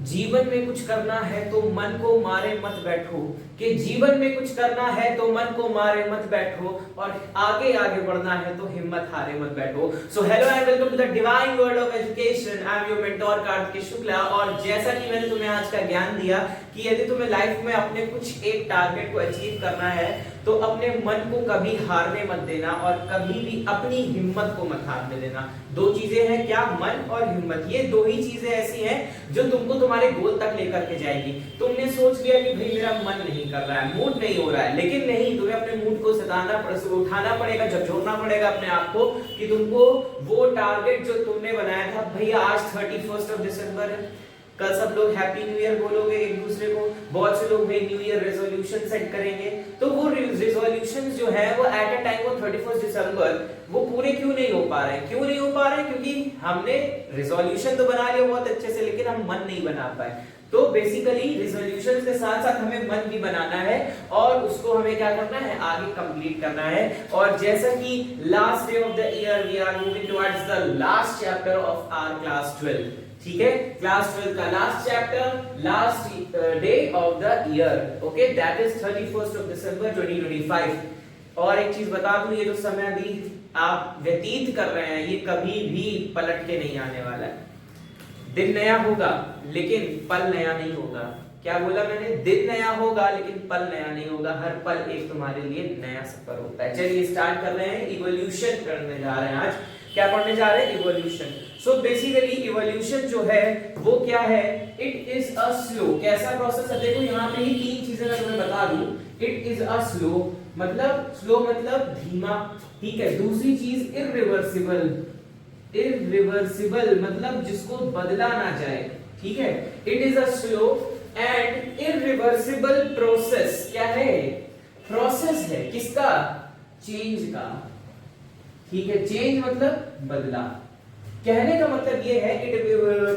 जीवन में कुछ करना है तो मन को मारे मत बैठो, कि जीवन में कुछ करना है तो मन को मारे मत बैठो, और आगे आगे बढ़ना है तो हिम्मत हारे मत बैठो। So hello and welcome to the divine word of education. I am your mentor Kartik Shukla. और जैसा कि मैंने तुम्हें आज का ज्ञान दिया कि यदि तुम्हें लाइफ में अपने कुछ एक टारगेट को अचीव करना है तो अपने मन को कभी हारने मत देना और कभी भी अपनी हिम्मत को मत हारने देना। दो चीजें हैं, क्या? मन और हिम्मत। ये दो ही चीजें ऐसी हैं जो तुमको तुम्हारे गोल तक लेकर के जाएगी। तुमने सोच लिया कि भाई मेरा मन नहीं कर रहा है, मूड नहीं हो रहा है, लेकिन नहीं, तुम्हें अपने मूड को उठाना पड़ेगा, झकझोरना पड़ेगा अपने आप को कि तुमको वो टारगेट जो तुमने बनाया था, भैया आज 31 दिसंबर है, कल सब लोग हैप्पी न्यू ईयर बोलोगे एक दूसरे को। बहुत से लोग भाई न्यू ईयर रेजोल्यूशन सेट करेंगे, तो वो रेजोल्यूशन जो है वो एट अ टाइम वो 31 दिसंबर वो पूरे क्यों नहीं हो पा रहे हैं? क्यों नहीं हो पा रहे हैं? क्योंकि हमने रेजोल्यूशन तो बना लिया बहुत अच्छे से, लेकिन हम मन नहीं बना पाए। तो बेसिकली रेजोल्यूशन के साथ साथ हमें मन भी बनाना है और उसको हमें क्या करना है, आगे कंप्लीट करना है। और जैसा कि last day of the year we are moving towards the last chapter of our class 12। ठीक है, क्लास 12 का last chapter, last day of the year, okay, that is 31 December 2025। और एक चीज बता दूं, ये जो समय अभी आप व्यतीत कर रहे हैं ये कभी भी पलट के नहीं आने वाला है। दिन नया होगा लेकिन पल नया नहीं होगा। क्या बोला मैंने? दिन नया होगा लेकिन पल नया नहीं होगा। हर पल एक तुम्हारे लिए नया सफर होता है। चलिए स्टार्ट कर रहे हैं। इवोल्यूशन करने जा रहे हैं आज। क्या पढ़ने जा रहे हैं? इवोल्यूशन। सो बेसिकली इवोल्यूशन जो है वो क्या है? इट इज अ स्लो, कैसा प्रोसेस है? देखो यहाँ पे ही तीन चीजें मैं तुम्हें बता दूं। इट इज अ स्लो मतलब धीमा, ठीक है। दूसरी चीज इरिवर्सिबल, इरिवर्सिबल मतलब जिसको बदला ना जाए, ठीक है। It is a slow and irreversible process. क्या है? प्रोसेस है किसका? चेंज का, ठीक है। चेंज मतलब बदला। कहने का मतलब ये है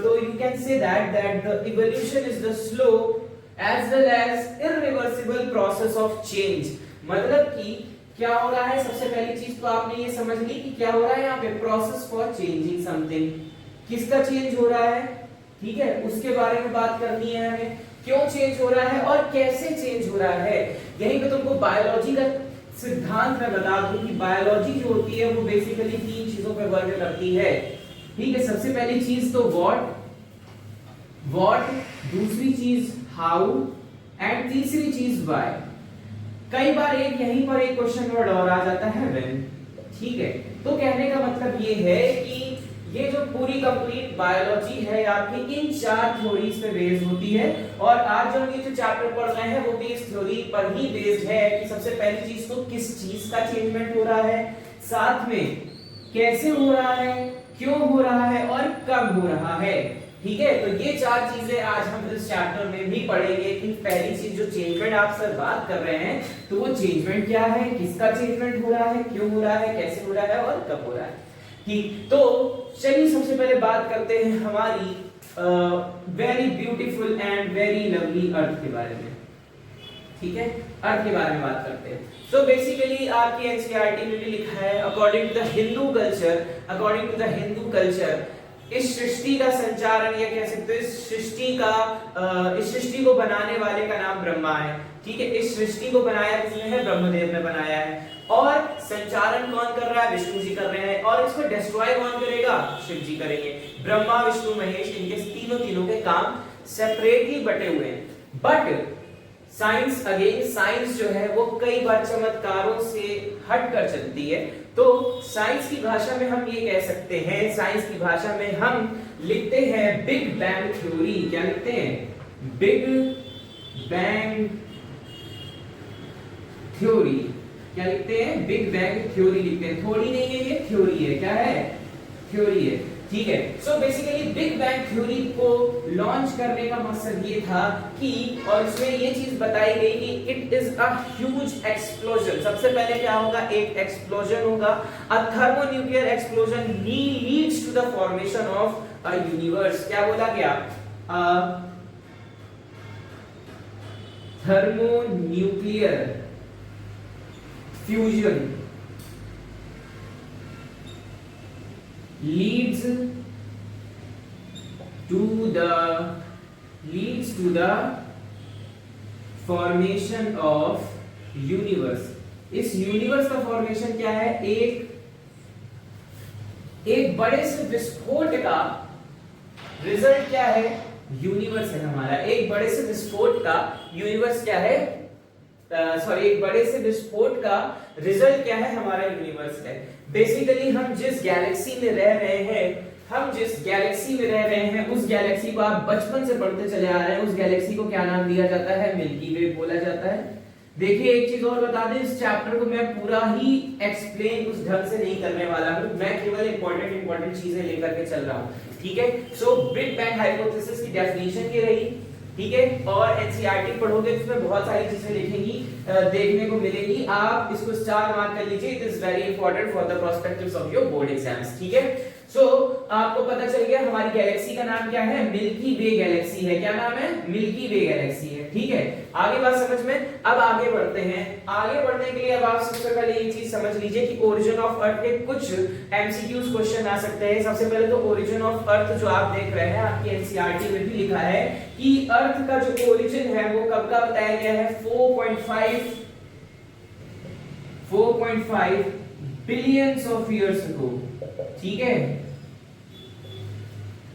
तो you can say that the evolution is the slow as well as irreversible process of change. मतलब कि क्या हो रहा है? सबसे पहली चीज तो आपने ये समझ ली कि क्या हो रहा है यहाँ पे, प्रोसेस फॉर चेंजिंग समथिंग। किसका चेंज हो रहा है, ठीक है, उसके बारे में बात करनी है हमें। क्यों चेंज हो रहा है और कैसे चेंज हो रहा है। यहीं पे तुमको बायोलॉजी का सिद्धांत मैं बता दूं कि बायोलॉजी जो होती है वो बेसिकली तीन चीजों पर वर्क करती है, ठीक है। सबसे पहली चीज तो व्हाट, दूसरी चीज हाउ एंड तीसरी चीज व्हाई। कई बार एक यहीं पर एक क्वेश्चन वर्ड और आ जाता है व्हेन, ठीक है। तो कहने का मतलब ये है कि ये जो पूरी कंप्लीट बायोलॉजी है आपकी इन चार थ्योरीज पे बेस्ड होती है। और आज जो हम ये जो चैप्टर पढ़ रहे हैं वो भी इस थ्योरी पर ही बेस्ड है कि सबसे पहली चीज तो किस चीज का चेंजमेंट हो रहा है, साथ में कैसे हो रहा है, क्यों हो रहा है और कब हो रहा है, ठीक है। तो ये चार चीजें आज हम इस चैप्टर में भी पढ़ेंगे कि पहली चीज जो चेंजमेंट आप सर बात कर रहे हैं तो वो चेंजमेंट क्या है, किसका चेंजमेंट हो रहा है, क्यों हो रहा है, कैसे हो रहा है और कब हो रहा है, ठीक। तो चलिए सबसे पहले बात करते हैं हमारी very beautiful and very lovely earth के बारे में, ठीक है। अर्थ के बारे में बात करते हैं। सो बेसिकली आपकी एनसीईआरटी में भी लिखा है according to the Hindu culture इस सृष्टि का संचारण, या कह सकते हो इस सृष्टि को बनाने वाले का नाम ब्रह्मा है, ठीक है। इस सृष्टि को बनाया किसने है? ब्रह्मदेव ने बनाया है। और संचारण कौन कर रहा है? विष्णु जी कर रहे हैं। और इसको डिस्ट्रॉय कौन करेगा? शिव जी करेंगे। ब्रह्मा विष्णु महेश, इनके तीनों के काम सेपरेटली बटे हुए हैं। बट साइंस जो है वो कई बार चमत्कारों से हटकर चलती है। तो साइंस की भाषा में हम ये कह सकते हैं, साइंस की भाषा में हम लिखते हैं बिग बैंग थ्योरी। क्या लिखते हैं? Big bang theory. क्या लिखते हैं? बिग बैंग थ्योरी लिखते हैं। थोड़ी नहीं है ये, थ्योरी है। क्या है? थ्योरी है, ठीक है। So basically big bang theory को लॉन्च करने का मकसद ये था कि, और इसमें ये चीज बताई गई कि it is a huge explosion. सबसे पहले क्या होगा? एक एक्सप्लोजन होगा। A thermonuclear explosion leads to the formation of a universe. क्या बोला गया? Thermonuclear fusion leads to the to the formation of universe. इस यूनिवर्स का फॉर्मेशन क्या है? एक बड़े से विस्फोट का रिजल्ट क्या है? यूनिवर्स है हमारा। एक बड़े से विस्फोट का यूनिवर्स क्या है? एक बड़े से विस्फोट का रिजल्ट क्या है? हमारा यूनिवर्स है। बेसिकली हम जिस गैलेक्सी में रह रहे हैं उस गैलेक्सी को आप बचपन से पढ़ते चले आ रहे हैं। उस गैलेक्सी को क्या नाम दिया जाता है? मिल्की वे बोला जाता है। देखिए एक चीज और बता दें, इस चैप्टर को मैं पूरा ही एक्सप्लेन उस ढंग से नहीं करने वाला हूं, मैं केवल इंपॉर्टेंट चीजें लेकर के चल रहा हूं। ठीक है, सो बिग बैंग हाइपोथेसिस की डेफिनेशन ये रही। ठीक है, और एनसीईआरटी पढ़ोगे तो इसमें बहुत सारी चीजें देखने को मिलेगी। आप इसको स्टार मार्क कर लीजिए, it is very important for the prospectives of your board exams. ठीक है, सो आपको पता चल गया हमारी गैलेक्सी का नाम क्या है? मिल्की वे गैलेक्सी है। क्या नाम है? मिल्की वे गैलेक्सी है। ठीक है, आगे बात समझ में। अब आगे बढ़ते हैं। आगे बढ़ने के लिए अब आप सबसे पहले ये चीज समझ लीजिए कि ओरिजिन ऑफ अर्थ के कुछ एमसीक्यूज क्वेश्चन आ सकते हैं। सबसे पहले तो ओरिजिन ऑफ अर्थ जो आप देख रहे हैं, आपकी एनसीईआरटी में भी लिखा है कि अर्थ का जो ओरिजिन है वो कब का बताया गया है? 4.5 बिलियंस ऑफ ईयर्स अगो। ठीक है,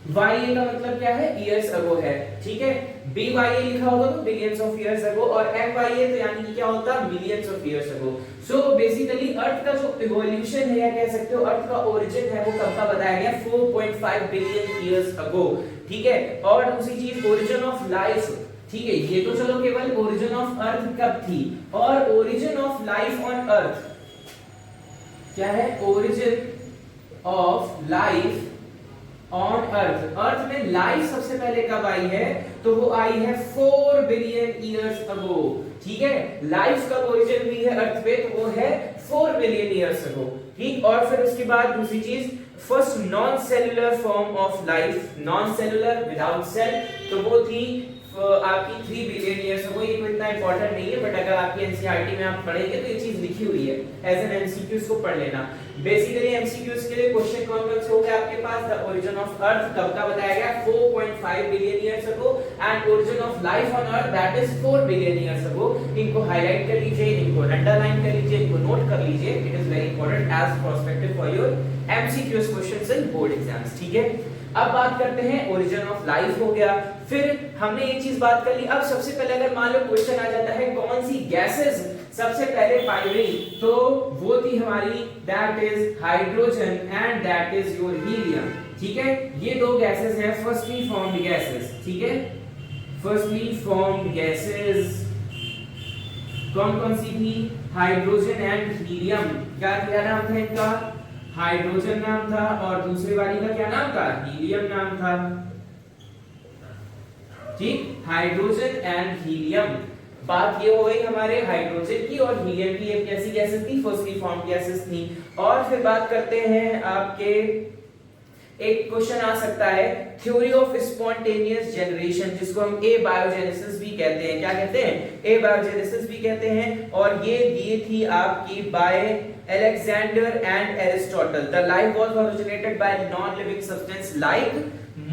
YA का मतलब क्या है? ईयर्स अगो है। ठीक है, BYA लिखा होगा तो बिलियंस ऑफ ईयर्स अगो, और MYA तो यानी कि क्या होता है? Millions of years ago. So basically earth का जो इवोल्यूशन है या कह सकते हो अर्थ का ओरिजिन है वो कब का बताया गया? 4.5 बिलियन ईयर्स अगो। ठीक है, और दूसरी चीज ओरिजिन ऑफ लाइफ। ठीक है, ये तो चलो केवल ओरिजिन ऑफ अर्थ कब थी, और origin of life on earth क्या है? Origin of life on earth. Earth में लाइफ सबसे पहले कब आई है? तो वो आई है 4 बिलियन ईयर्स अगो। ठीक है, लाइफ का ओरिजिन भी है अर्थ पे तो वो है 4 बिलियन ईयर्स अगो। ठीक, और फिर उसके बाद दूसरी चीज first non cellular form of life, non cellular without cell, तो वो थी आपकी 3 बिलियन ईयर्स अगो। ये कोई इतना इंपॉर्टेंट नहीं है, बट अगर आपकी एनसीईआरटी में आप पढ़ेंगे तो ये चीज लिखी हुई है, एज एन एमसीक्यूज को पढ़ लेना। बेसिकली एमसीक्यूज के लिए क्वेश्चन कौन से हो गए आपके पास? द ओरिजिन ऑफ अर्थ कब का बताया गया? 4.5 billion years ago, and origin of life on earth that is 4 billion years ago. इनको हाईलाइट कर लीजिए, इनको अंडरलाइन कर लीजिए, इनको नोट कर लीजिए। It is very important as prospective for your MCQs questions in board exams. ठीक है, अब बात करते हैं ओरिजिन ऑफ लाइफ हो गया, फिर हमने ये चीज बात कर ली। अब सबसे पहले अगर मान लो क्वेश्चन आ जाता है कौन सी गैसेस सबसे पहले पाई गई, तो वो थी हमारी that is hydrogen and that is your helium. ठीक है, ये दो गैसेस हैं फर्स्टली फॉर्म्ड गैसेस। ठीक है, फर्स्टली फॉर्म्ड गैसेस कौन कौन सी थी? Hydrogen and helium. क्या नाम था इनका? हाइड्रोजन नाम था, और दूसरे वाली का क्या नाम था? हीलियम नाम था। ठीक, हाइड्रोजन एंड हीलियम। बात ये हो गई हमारे हाइड्रोजन की और हीलियम की। एक कैसी गैसेस थी? फर्स्टली फॉर्म्ड गैसेस थी। और फिर बात करते हैं आपके, एक क्वेश्चन आ सकता है थ्योरी ऑफ स्पॉन्टेनियस जनरेशन, जिसको हम एबायोजेनेसिस भी कहते हैं। क्या कहते हैं? एबायोजेनेसिस भी कहते हैं। और ये दी थी आपकी by Alexander and Aristotle. The life was originated bye non living substance like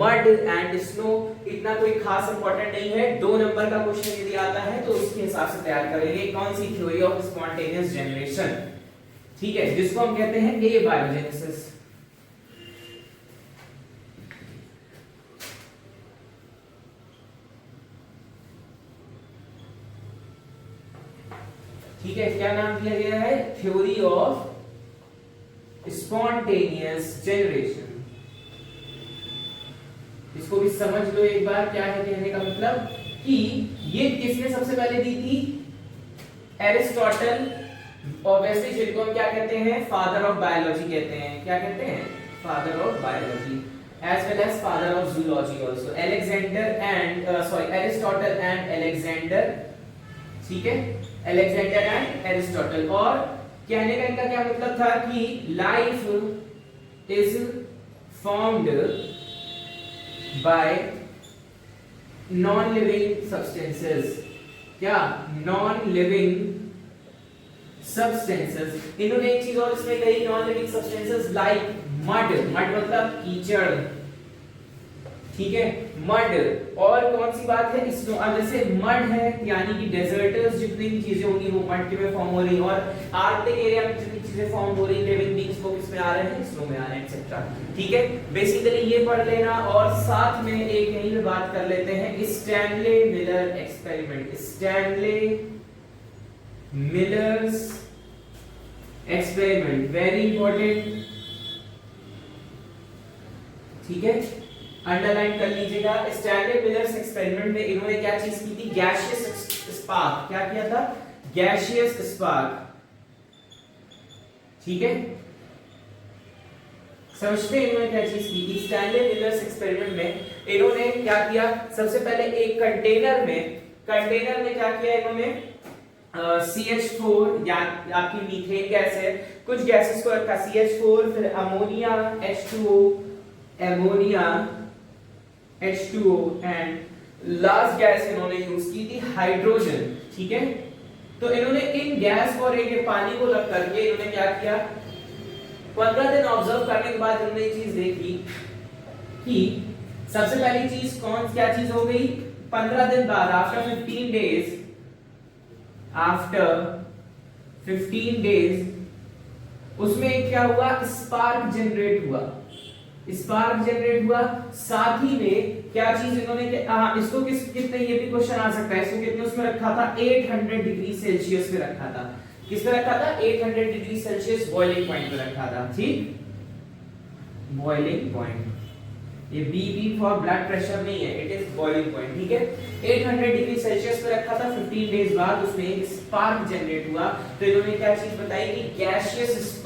mud and snow. इतना कोई खास इंपॉर्टेंट नहीं है, 2 नंबर का क्वेश्चन यदि आता है तो उसके हिसाब से तैयार करेंगे। कौन सी थ्योरी ऑफ स्पॉन्टेनियस जनरेशन? ठीक है, जिसको हम कहते हैं एबायोजेनेसिस। ठीक है, क्या नाम दिया गया है? Theory of spontaneous generation. इसको भी समझ लो एक बार, क्या है कहने का मतलब कि ये किसने सबसे पहले दी थी? एरिस्टोटल। और वैसे जिनको हम क्या कहते हैं? फादर ऑफ बायोलॉजी कहते हैं। क्या कहते हैं? Father of biology, as well as father of zoology also. Aristotle and Alexander. ठीक है, अलेक्जेंडर एंड एरिस्टोटल। और कहने का इनका क्या मतलब था कि life is formed by non living substances. क्या? Non living substances. इन्होंने एक चीज और इसमें कही, non living substances like mud. Mud मतलब कीचड़। ठीक है, मड। और कौन सी बात है, स्नो। अब जैसे मड है यानी कि डेजर्टर्स जितनी भी चीजें होंगी वो मड के में फॉर्म हो रही है, और आर्कटिक एरिया में जितनी चीजें फॉर्म हो रही है लिविंग बीइंग्स वो किस में आ रहे हैं, स्नो में आ रहे हैं एक्सेट्रा। ठीक है, बेसिकली ये पढ़ लेना, और साथ में एक यहीं पे बात कर लेते हैं Stanley Miller experiment. Stanley millers experiment very important. ठीक है, अंडरलाइन कर लीजिएगा। स्टैनले मिलर्स एक्सपेरिमेंट में इन्होंने क्या चीज की थी, गैसियस स्पार्क। क्या किया था, गैसियस स्पार्क। ठीक है, समझते हैं इन्होंने क्या चीज की थी। स्टैनले मिलर्स एक्सपेरिमेंट में इन्होंने क्या किया, सबसे पहले एक कंटेनर में क्या किया इन्होंने, CH4 या आपकी मीथेन गैस है, कुछ गैसेस को रखा, CH4, फिर ammonia H2O and last guess इन्होंने यूज की थी हाइड्रोजन। ठीक है, तो इन्होंने इन गैस और एक पानी को रख करके इन्होंने क्या किया, 15 दिन ऑब्जर्व करने के बाद इन्होंने ये चीज देखी कि सबसे पहली चीज क्या चीज हो गई, 15 दिन बाद आफ्टर 15 डेज उसमें क्या हुआ, स्पार्क जनरेट हुआ। साथ ही में क्या चीज इन्होंने इसको कितने, ये भी क्वेश्चन आ सकता है, इसको कितने उसमें रखा था, 800 डिग्री सेल्सियस में रखा था। किस पे रखा था, 800 डिग्री सेल्सियस बॉइलिंग पॉइंट पे रखा था। ठीक, बॉइलिंग पॉइंट, ये बी फॉर ब्लड प्रेशर नहीं है, इट इज बॉइलिंग पॉइंट। ठीक है, 800 डिग्री सेल्सियस पे रखा था। 15 डेज बाद उसमें एक स्पार्क जनरेट हुआ। तो इन्होंने क्या चीज बताई कि गैसियस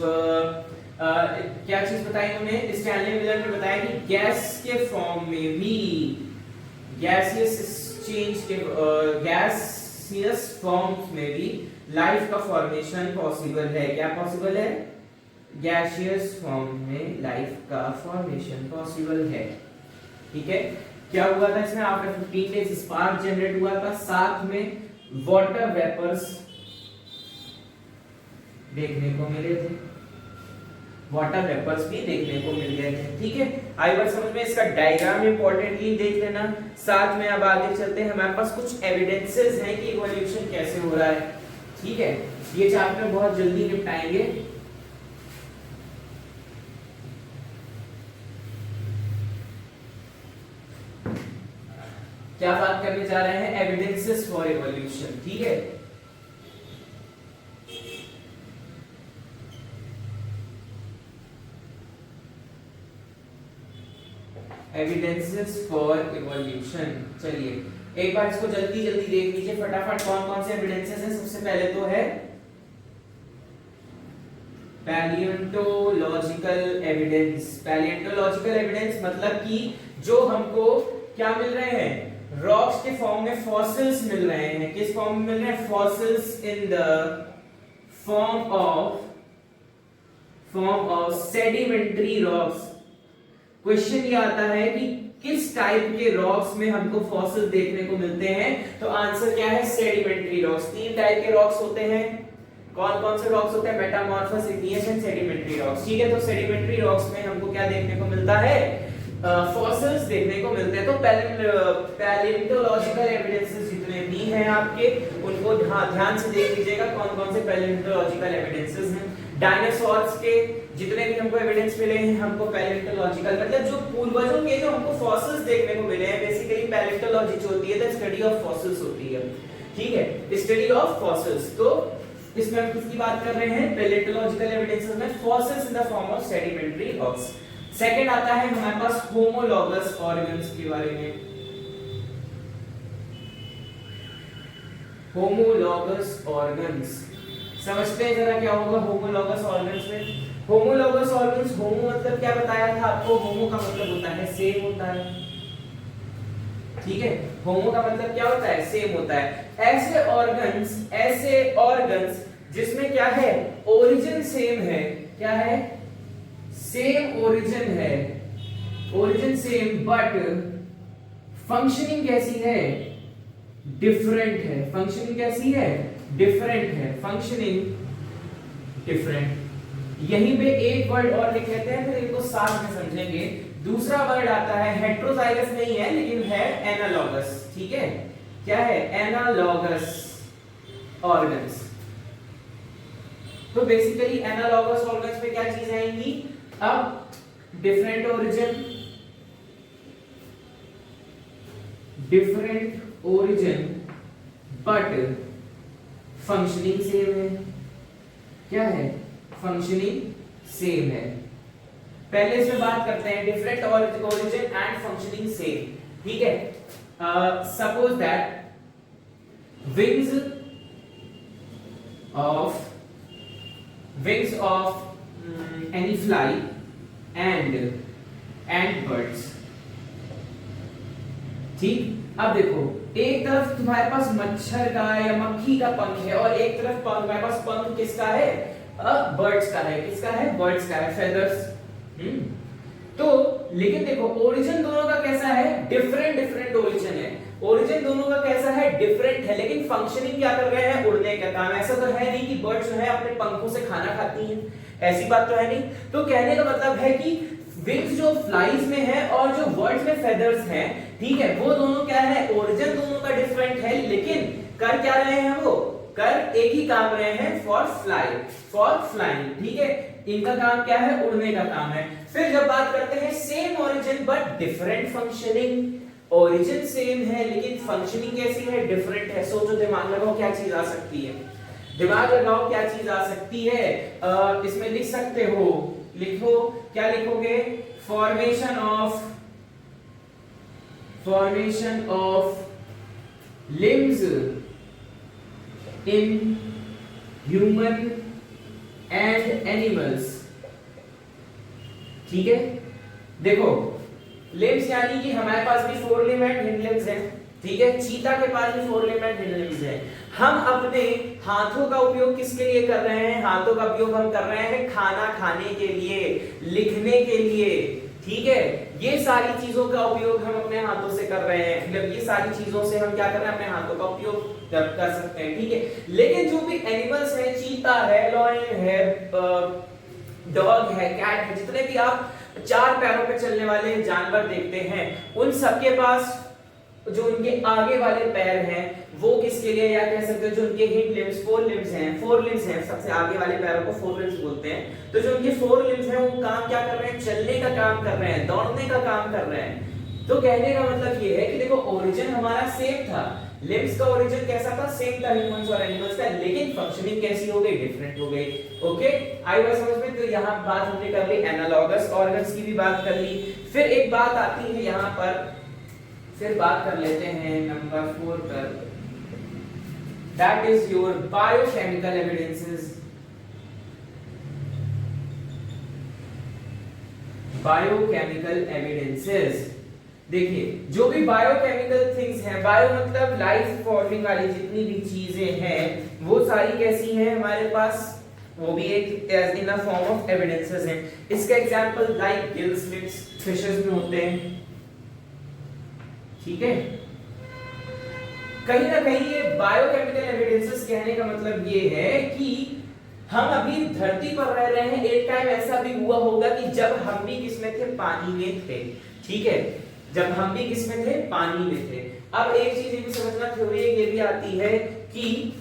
क्या चीज बताई इन्होंने, स्टैनले मिलर ने बताया कि गैस के फॉर्म में भी, गैसियस फॉर्म्स में भी लाइफ का फॉर्मेशन पॉसिबल है। क्या पॉसिबल है, गैसियस फॉर्म में लाइफ का फॉर्मेशन पॉसिबल है। ठीक है, क्या हुआ था इसमें, आफ्टर 15 डेज स्पार्क जनरेट हुआ था, साथ में वाटर वेपर्स देखने को मिले थे, वाटर वेपर्स भी देखने को मिल गए थे। ठीक है, आई बात समझ में, इसका डायग्राम इंपॉर्टेंटली देख लेना। साथ में अब आगे चलते हैं, हमारे पास कुछ एविडेंसेस हैं कि इवोल्यूशन कैसे हो रहा है। ठीक है, ये चैप्टर बहुत जल्दी निपटाएंगे। क्या बात करने जा रहे हैं, एविडेंसेस फॉर इवोल्यूशन। ठीक है, एविडेंसेस फॉर इवोल्यूशन। चलिए एक बार इसको जल्दी जल्दी देख लीजिए फटाफट, कौन कौन से एविडेंसेस हैं। सबसे पहले तो है पैलियोंटोलॉजिकल एविडेंस। पैलियोंटोलॉजिकल एविडेंस मतलब कि जो हमको क्या मिल रहे हैं, रॉक्स के फॉर्म में फॉसिल्स मिल रहे हैं। किस फॉर्म में मिल रहे हैं, fossils in the form of sedimentary rocks. Question ये आता है कि किस टाइप के रॉक्स में हमको फॉसिल देखने को मिलते हैं, तो आंसर क्या है, सेडिमेंट्री रॉक्स। 3 टाइप के रॉक्स होते हैं। कौन कौन से रॉक्स होते हैं, मेटामॉर्फस, इग्नियस एंड सेडिमेंट्री रॉक्स। ठीक है, तो सेडिमेंट्री रॉक्स में हमको क्या देखने को मिलता है, फॉसिल्स देखने को मिलते हैं। तो पैलियोंटोलॉजिकल एविडेंसेस जितने भी हैं आपके, उनको ध्यान से देख लीजिएगा कौन कौन से पैलियोंटोलॉजिकल एविडेंसेस हैं। डायनासोर्स के जितने भी हमको एविडेंस मिले हैं, हमको पैलियोंटोलॉजिकल मतलब जो पूर्वजों के जो हमको फॉसिल्स देखने को मिले हैं, बेसिकली पैलियोंटोलॉजी जो होती है द स्टडी ऑफ फॉसिल्स होती है। ठीक है, स्टडी ऑफ फॉसिल्स। तो इसमें हम किसकी बात कर रहे हैं, पैलियोंटोलॉजिकल एविडेंसेस में fossils in the form of sedimentary rocks. Second आता है हमारे पास होमोलॉगस ऑर्गन्स के बारे में। होमोलॉगस ऑर्गन्स समझते हैं जरा, क्या होगा होमोलॉगस ऑर्गन्स में। होमोलॉगस ऑर्गन्स, होमो मतलब क्या बताया था आपको, होमो का मतलब होता है सेम होता है। ठीक है, होमो का मतलब क्या होता है, सेम होता है। ऐसे ऑर्गन्स जिसमें क्या है, ओरिजिन सेम है। क्या है, सेम ओरिजिन है, ओरिजिन सेम, बट फंक्शनिंग कैसी है, डिफरेंट है। फंक्शनिंग कैसी है, डिफरेंट है, फंक्शनिंग डिफरेंट। यहीं पे एक वर्ड और लिख लेते हैं, फिर इनको साथ में समझेंगे। दूसरा वर्ड आता है हेट्रोजाइगस, नहीं है लेकिन है एनालॉगस। ठीक है, क्या है? Analogous organs. तो बेसिकली एनालॉगस ऑर्गन्स पे क्या चीज आएंगी? अब different origin but functioning same है। क्या है? फंक्शनिंग सेम है। पहले इसमें बात करते हैं different origin and functioning same. ठीक है, suppose that wings of any fly and birds। ठीक, अब देखो एक तरफ तुम्हारे पास मच्छर का या मक्खी का पंख है और एक तरफ तुम्हारे पास पंख किसका है? बर्ड्स का है। किसका है? बर्ड्स का है, फेदर्स। तो लेकिन देखो ओरिजिन दोनों का कैसा है? डिफरेंट ओरिजिन है। ओरिजिन दोनों का कैसा है? डिफरेंट है, लेकिन फंक्शनिंग क्या कर रहे हैं? उड़ने का काम। ऐसा तो है नहीं कि बर्ड्स जो है अपने पंखों से खाना खाती हैं, ऐसी बात तो है नहीं। तो कहने का मतलब है कि विंग्स जो फ्लाइज में है और जो बर्ड्स में फेदर्स हैं, ठीक है, वो दोनों क्या है? ओरिजिन दोनों का डिफरेंट है, लेकिन कर क्या रहे हैं? वो कर एक ही काम रहे हैं, फॉर फ्लाइंग। ठीक है, इनका काम क्या है? उड़ने का काम है। फिर जब बात करते हैं same origin but different functioning, origin same है लेकिन फंक्शनिंग कैसी है? डिफरेंट है। सोचो, दिमाग लगाओ, क्या चीज आ सकती है? दिमाग लगाओ, क्या चीज आ सकती है? इसमें लिख सकते हो, लिखो, क्या लिखोगे? Formation of limbs in human and animals. ठीक है, देखो लिम्स यानी कि हमारे पास भी 4 लिम्ब एंड हिंड लिम्स हैं। ठीक है, चीता के पास भी 4 लिम्ब एंड हिंड लिम्स हैं। हम अपने हाथों का उपयोग किसके लिए कर रहे हैं? हाथों का उपयोग हम कर रहे हैं खाना खाने के लिए, लिखने के लिए। ठीक है, ये सारी चीजों का उपयोग हम अपने हाथों से कर रहे हैं। मतलब ये सारी चीजों से हम क्या कर रहे हैं? अपने हाथों का उपयोग कर सकते हैं। ठीक है, लेकिन जो भी एनिमल्स है, चीता है, लॉयन है, डॉग है, कैट है, जितने भी आप 4 पैरों पे चलने वाले जानवर देखते हैं, उन सबके पास जो उनके आगे वाले पैर हैं वो किसके लिए, या कह सकते हो जो उनके हिंड लिम्स 4 लिम्स हैं, सबसे आगे वाले पैरों को 4 लिम्स बोलते हैं। तो जो उनके 4 लिम्स हैं वो काम क्या कर रहे हैं? चलने का काम कर रहे हैं, दौड़ने का काम कर रहे हैं। तो कहने का मतलब ये है कि देखो ओरिजिन हमारा सेम था, लिम्स का ओरिजिन कैसा था? सेम था ह्यूमंस और एनिमल्स का, लेकिन फंक्शनिंग कैसी हो गई? डिफरेंट हो गई। ओके, आई बात समझ में? तो यहाँ बात हमने कर ली एनालॉगस ऑर्गन्स की भी बात कर ली। फिर एक बात आती है यहाँ पर, फिर बात कर लेते हैं नंबर 4 पर, that is your biochemical evidences. Biochemical evidences, देखिए जो भी बायोकेमिकल थिंग्स हैं, बायो मतलब लाइफ फॉर्मिंग वाली जितनी भी चीजें हैं वो सारी कैसी हैं हमारे पास? वो भी एक in the form of evidences हैं। इसका example like gill slits fishes में होते हैं। ठीक है, कहीं ना कहीं ये बायोकेमिकल एविडेंसेस कहने का मतलब ये है कि हम अभी धरती पर रह रहे हैं, एक टाइम ऐसा भी हुआ होगा कि जब हम भी किसमें थे? पानी में थे। ठीक है, जब हम भी किसमें थे? पानी में थे। अब एक चीज ये भी समझना, थ्योरी ये भी आती है कि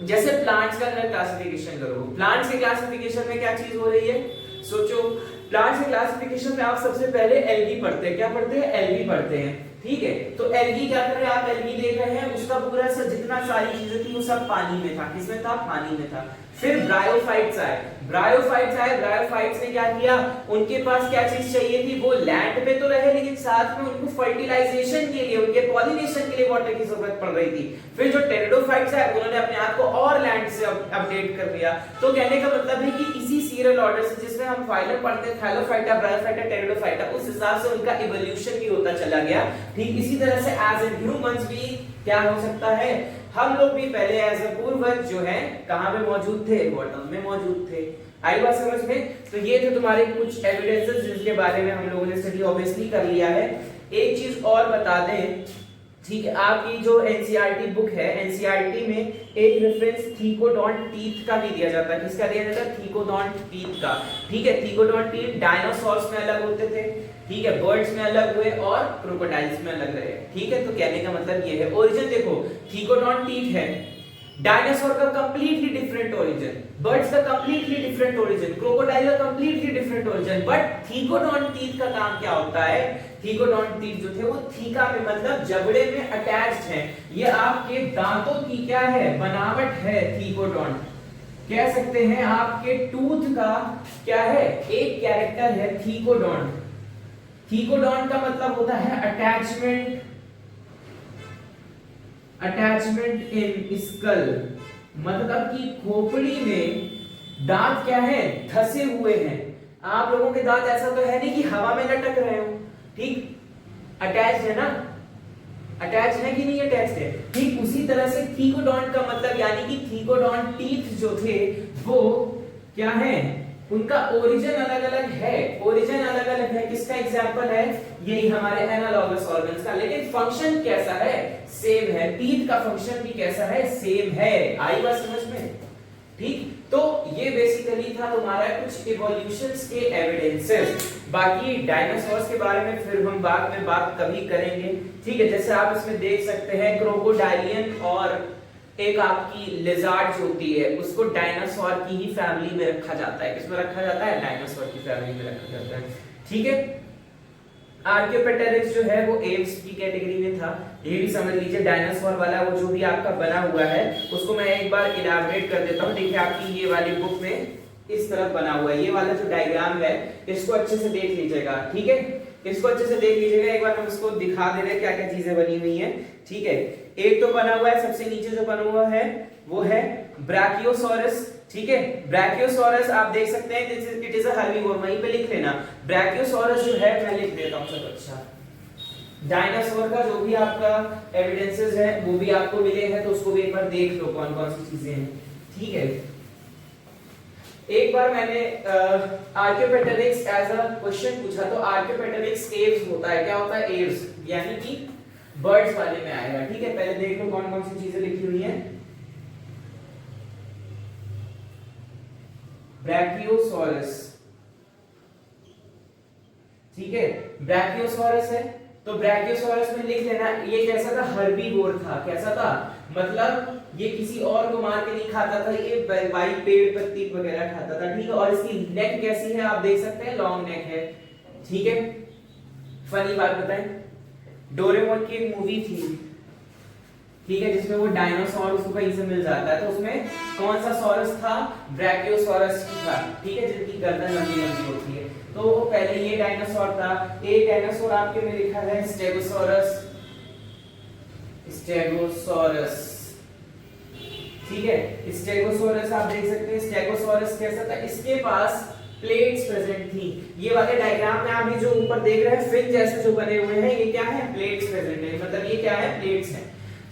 जैसे प्लांट्स का अगर क्लासिफिकेशन करो, प्लांट्स के क्लासिफिकेशन में क्या चीज हो रही है? सोचो, प्लांट्स के क्लासिफिकेशन में आप सबसे पहले एल्गी पढ़ते हैं। क्या पढ़ते हैं? एल्गी पढ़ते हैं। ठीक है, तो एल्गी क्या कर रहे हैं? आप एल्गी देख रहे हैं, उसका पूरा जितना सारी चीजें थी वो सब पानी में था। किसमें था? पानी में था। फिर ब्रायोफाइट्स आए, ब्रायोफाइट्स ने क्या किया? उनके पास क्या चीज चाहिए थी? वो लैंड पे तो रहे लेकिन साथ में उनको फर्टिलाइजेशन के लिए, उनके पॉलिनेशन के लिए वाटर की जरूरत पड़ रही थी। फिर जो टेरिडोफाइट्स आए उन्होंने अपने आप को और लैंड से अपडेट कर दिया। तो कहने का मतलब है कि इसी सीरियल ऑर्डर से जिसमें हम फाइलम पढ़ते हैं, थैलोफाइटा, ब्रायोफाइटा, टेरिडोफाइटा, उस हिसाब से उनका इवोल्यूशन भी होता चला गया। ठीक इसी तरह से एज ए ह्यूमंस भी क्या हो सकता है? हम लोग भी पहले एज ए पूर्वज जो है कहां पे मौजूद थे? बॉटम में मौजूद थे। आई बात समझ में? तो ये थे तुम्हारे कुछ एविडेंसेस जिसके बारे में हम लोगों ने स्टडी ऑब्वियसली कर लिया है। एक चीज और बता दें, ठीक है, आपकी जो एनसीईआरटी बुक है, एनसीईआरटी में एक रेफरेंस थीकोडॉन्ट टीथ का भी दिया जाता है। किसका दिया जाता है? थीकोडॉन्ट टीथ का। ठीक है, थीकोडॉन्ट टीथ डायनासोर्स में अलग होते थे। ठीक है, बर्ड्स में अलग हुए और क्रोकोडाइल्स में अलग रहे, ठीक है। तो कहने का मतलब ये है, ओरिजिन देखो थीकोडोंट है, डायनासोर का कंप्लीटली डिफरेंट ओरिजिन, बर्ड्स का कंप्लीटली डिफरेंट ओरिजिन, क्रोकोडाइल का completely different origin, but thecodont का काम क्या होता है, थीकोडोंट जो थे वो थीका में मतलब जबड़े में अटैच्ड हैं, ये आपके दांतों की क्या है, बनावट है थीकोडोंट, कह सकते हैं आपके टूथ का क्या है, एक कैरेक्टर है थीकोडोंट। थीकोडोंट का मतलब होता है अटैचमेंट, अटैचमेंट इन स्कल, मतलब कि खोपड़ी में दांत क्या है, धसे हुए हैं। आप लोगों के दांत ऐसा तो है नहीं कि हवा में लटक रहे हो, ठीक, अटैच है ना, अटैच है कि नहीं, अटैच है, ठीक। उसी तरह से थीकोडोंट का मतलब यानी कि थीकोडोंट टीथ जो थे वो क्या है, उनका ओरिजिन अलग अलग है, ओरिजिन अलग अलग है, किसका एग्जांपल है, यही हमारे एनालॉगस ऑर्गन्स का, लेकिन फंक्शन कैसा है, सेम है, टीथ का फंक्शन भी कैसा है, सेम है, आई बात समझ में, ठीक। तो ये बेसिकली था तुम्हारा कुछ इवोल्यूशंस के एविडेंसेस, बाकी डायनासोर्स के बारे में फिर हम बाद में बात कभी करेंगे, ठीक है। जैसे आप इसमें देख सकते हैं क्रोकोडाइलियन और एक आपकी लिजार्ड होती है, उसको डायनासोर की ही फैमिली में रखा जाता है, किसमें रखा जाता है, डायनासोर की फैमिली में रखा जाता है, ठीक है। आर्कियोपेटेरिक्स जो है वो एव्स की कैटेगरी में था, ये भी समझ लीजिए, डायनासोर वाला वो जो भी आपका बना हुआ है उसको मैं एक बार इलैबोरेट कर देता हूँ। देखिए आपकी ये वाली बुक में इस तरफ बना हुआ है, ये वाला जो डायग्राम है इसको अच्छे से देख लीजिएगा, ठीक है, इसको अच्छे से देख लीजिएगा, एक बार हम इसको दिखा दे रहे हैं क्या क्या चीजें बनी हुई हैं, ठीक है। एक तो बना हुआ है, सबसे नीचे जो बना हुआ है वो है ब्रैकियोसॉरस, ठीक है, ब्रैकियोसॉरस आप देख सकते हैं, इट इज अ हर्बीवोर, वहीं पे लिख लेना ब्रैकियोसॉरस जो है, मैं लिख देता हूं सब, अच्छा। डायनासोर का जो भी आपका एविडेंसेस है वो भी आपको मिले हैं, तो उसको भी एक बार देख लो कौन कौन सी चीजें हैं, ठीक है। एक बार मैंने आर्कियोपेटेरिक्स एज अ क्वेश्चन पूछा, तो आर्कियोपेटेरिक्स एव्स होता है, क्या होता है, एव्स यानी कि बर्ड्स वाले में आएगा, ठीक है। पहले देख लो कौन कौन सी चीजें लिखी हुई हैं, ब्रैकियोसॉरस, ठीक है, ब्रैकियोसॉरस है, तो ब्रैकियोसॉरस में लिख लेना, ये कैसा था, हर्बीवोर था, कैसा था, मतलब ये किसी और को मार के नहीं खाता था, ये वाई पेड़ पत्ती वगैरह खाता था, ठीक है। और इसकी नेक कैसी है आप देख सकते हैं, लॉन्ग नेक है, ठीक है। फनी बात बताएं, डोरेमोन की एक मूवी थी, ठीक है, जिसमें वो डायनासोर उसको कहीं से मिल जाता है, तो उसमें कौन सा सॉरस था, ब्रैकियोसॉरस था, ठीक है, जिनकी गर्दन लंबी लंबी होती है, तो पहले ये डायनासोर था। एक डायनासोर आपके में लिखा है स्टेगोसॉरस, स्टेगोसॉरस, ठीक है, स्टेगोसॉरस आप देख सकते हैं, स्टेगोसॉरस कैसा था, इसके पास प्लेट्स प्रेजेंट थी, ये वाले डायग्राम में आप ये जो ऊपर देख रहे हैं फिन जैसे जो बने हुए हैं, ये क्या है, प्लेट्स प्रेजेंट है, मतलब ये क्या है, प्लेट्स है।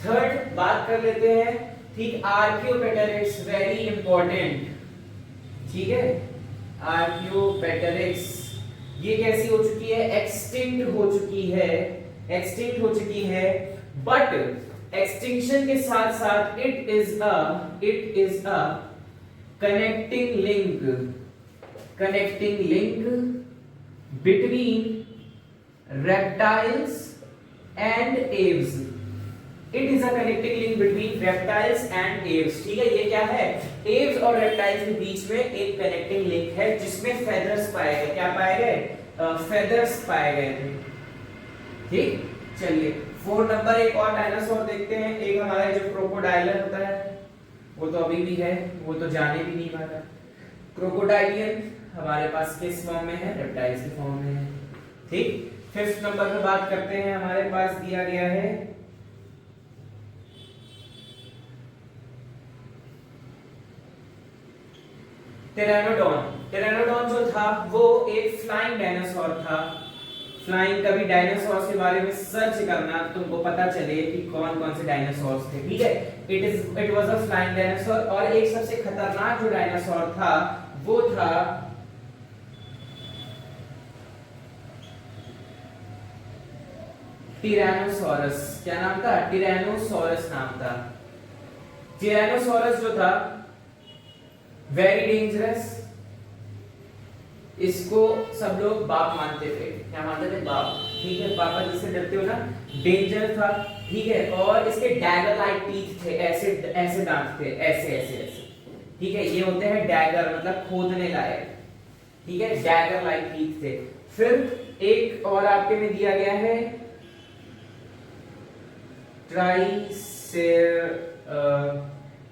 थर्ड बात कर लेते हैं, ठीक, आर्कियोपेटेरिक्स, वेरी इंपॉर्टेंट, ठीक है, आर्कियोपेटेरिक्स ये कैसी हो चुकी है, एक्सटिंक्ट हो चुकी है, एक्सटिंक्ट हो चुकी है, बट एक्सटिंक्शन के साथ साथ it is a connecting link between reptiles and Aves, it is a connecting link between reptiles and Aves, ठीक है। ये क्या है, एव्स और रेप्टाइल्स के बीच में एक कनेक्टिंग लिंक है जिसमें फेदर्स पाए गए, क्या पाए गए, फेदर्स पाए गए थे, ठीक। चलिए 4 नंबर एक और डायनासोर देखते हैं, एक हमारा जो क्रोकोडाइलर होता है वो तो अभी भी है, वो तो जाने भी नहीं वाला। क्रोकोडाइलियन हमारे पास किस फॉर्म में है, रेप्टाइल्स के फॉर्म में है, ठीक। 5th नंबर पे बात करते हैं, हमारे पास दिया गया है टेरानोडॉन। टेरानोडॉन जो था वो एक फ्लाइंग डायनासोर था, फ्लाइंग, कभी डायनासोर्स के बारे में सर्च करना तुमको पता चले कि कौन कौन से डायनासोर्स थे, ठीक है। It was a flying dinosaur, और एक सबसे खतरनाक जो डायनासोर था वो था टिरानोसॉरस, क्या नाम था, टिरानोसॉरस नाम था। टिरानोसॉरस जो था वेरी डेंजरस, इसको सब लोग बाप मानते थे। क्या मानते थे? बाप। ठीक है, पापा जिससे डरते हो ना, डेंजर था। ठीक है, और इसके डैगर लाइक टीथ थे, ऐसे ऐसे दांत थे, ऐसे ऐसे ऐसे। ठीक है, ये होते हैं डैगर, मतलब खोदने लायक। ठीक है, डैगर लाइक टीथ थे। फिर एक और आपके में दिया गया है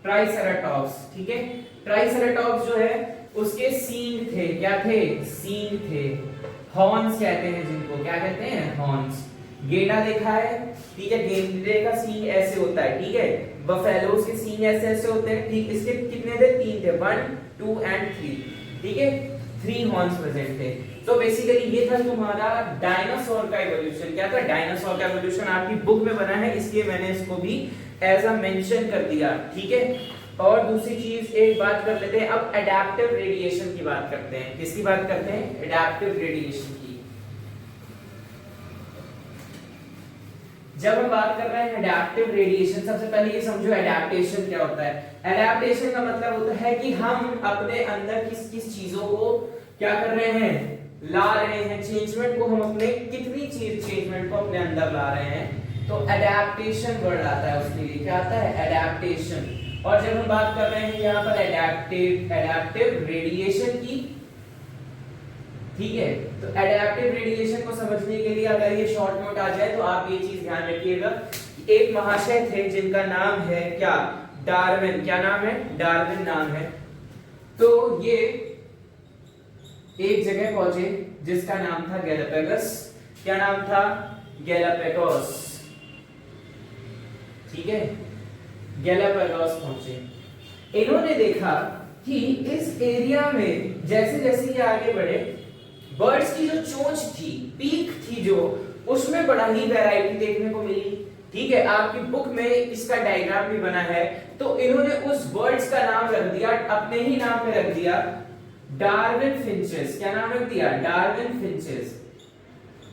ट्राइसेराटॉप्स। ठीक है, ट्राइसेराटॉप्स जो है उसके सींग थे। क्या थे? सींग थे। हॉर्न्स कहते हैं जिनको, क्या कहते हैं? हॉर्न्स। गेंडा देखा है? ठीक है, गेंडे का सींग ऐसे होता है। ठीक है, बफेलोस के सींग ऐसे ऐसे होते हैं। ठीक, इसके कितने थे? 3 थे, 1 2 एंड 3। ठीक है, 3 हॉर्न्स प्रेजेंट थे। तो बेसिकली ये था तुम्हारा डायनासोर का इवोल्यूशन। क्या था? डायनासोर का इवोल्यूशन आपकी बुक में बना है, इसलिए मैंने इसको भी एज अ मेंशन कर दिया। ठीक है, और दूसरी चीज एक बात कर लेते हैं, अब एडेप्टिव रेडिएशन की बात करते हैं। किसकी बात करते हैं? एडेप्टिव रेडिएशन की। जब हम बात कर रहे हैं एडेप्टिव रेडिएशन, सबसे पहले ये समझो एडेप्टेशन क्या होता है। एडेप्टेशन का मतलब होता है कि हम अपने अंदर किस किस चीजों को क्या कर रहे हैं? ला रहे हैं। चेंजमेंट को हम अपने कितनी चीज चेंजमेंट को अपने अंदर ला रहे हैं, तो एडेप्टेशन वर्ड आता है उसके लिए। क्या आता है? एडेप्टेशन। और जब हम बात कर रहे हैं यहाँ पर एडेप्टिव रेडिएशन की, ठीक है, तो एडेप्टिव रेडिएशन को समझने के लिए अगर ये शॉर्ट नोट आ जाए तो आप ये चीज ध्यान रखिएगा। एक महाशय थे जिनका नाम है क्या? डार्विन। क्या नाम है? डार्विन नाम है। तो ये एक जगह पहुंचे जिसका नाम था गैलापागोस। क्या नाम था? गैलापागोस। ठीक है, गैलापागोस पहुंचे। इन्होंने देखा कि इस एरिया में जैसे जैसे ये आगे बढ़े, बर्ड्स की जो चोंच थी, पीक थी जो, उसमें बड़ा ही वैरायटी देखने को मिली। ठीक है, आपकी बुक में इसका डायग्राम भी बना है। तो इन्होंने उस बर्ड्स का नाम रख दिया, अपने ही नाम पे रख दिया, डार्विन फिंचेस। क्या नाम रख दिया? Darwin finches.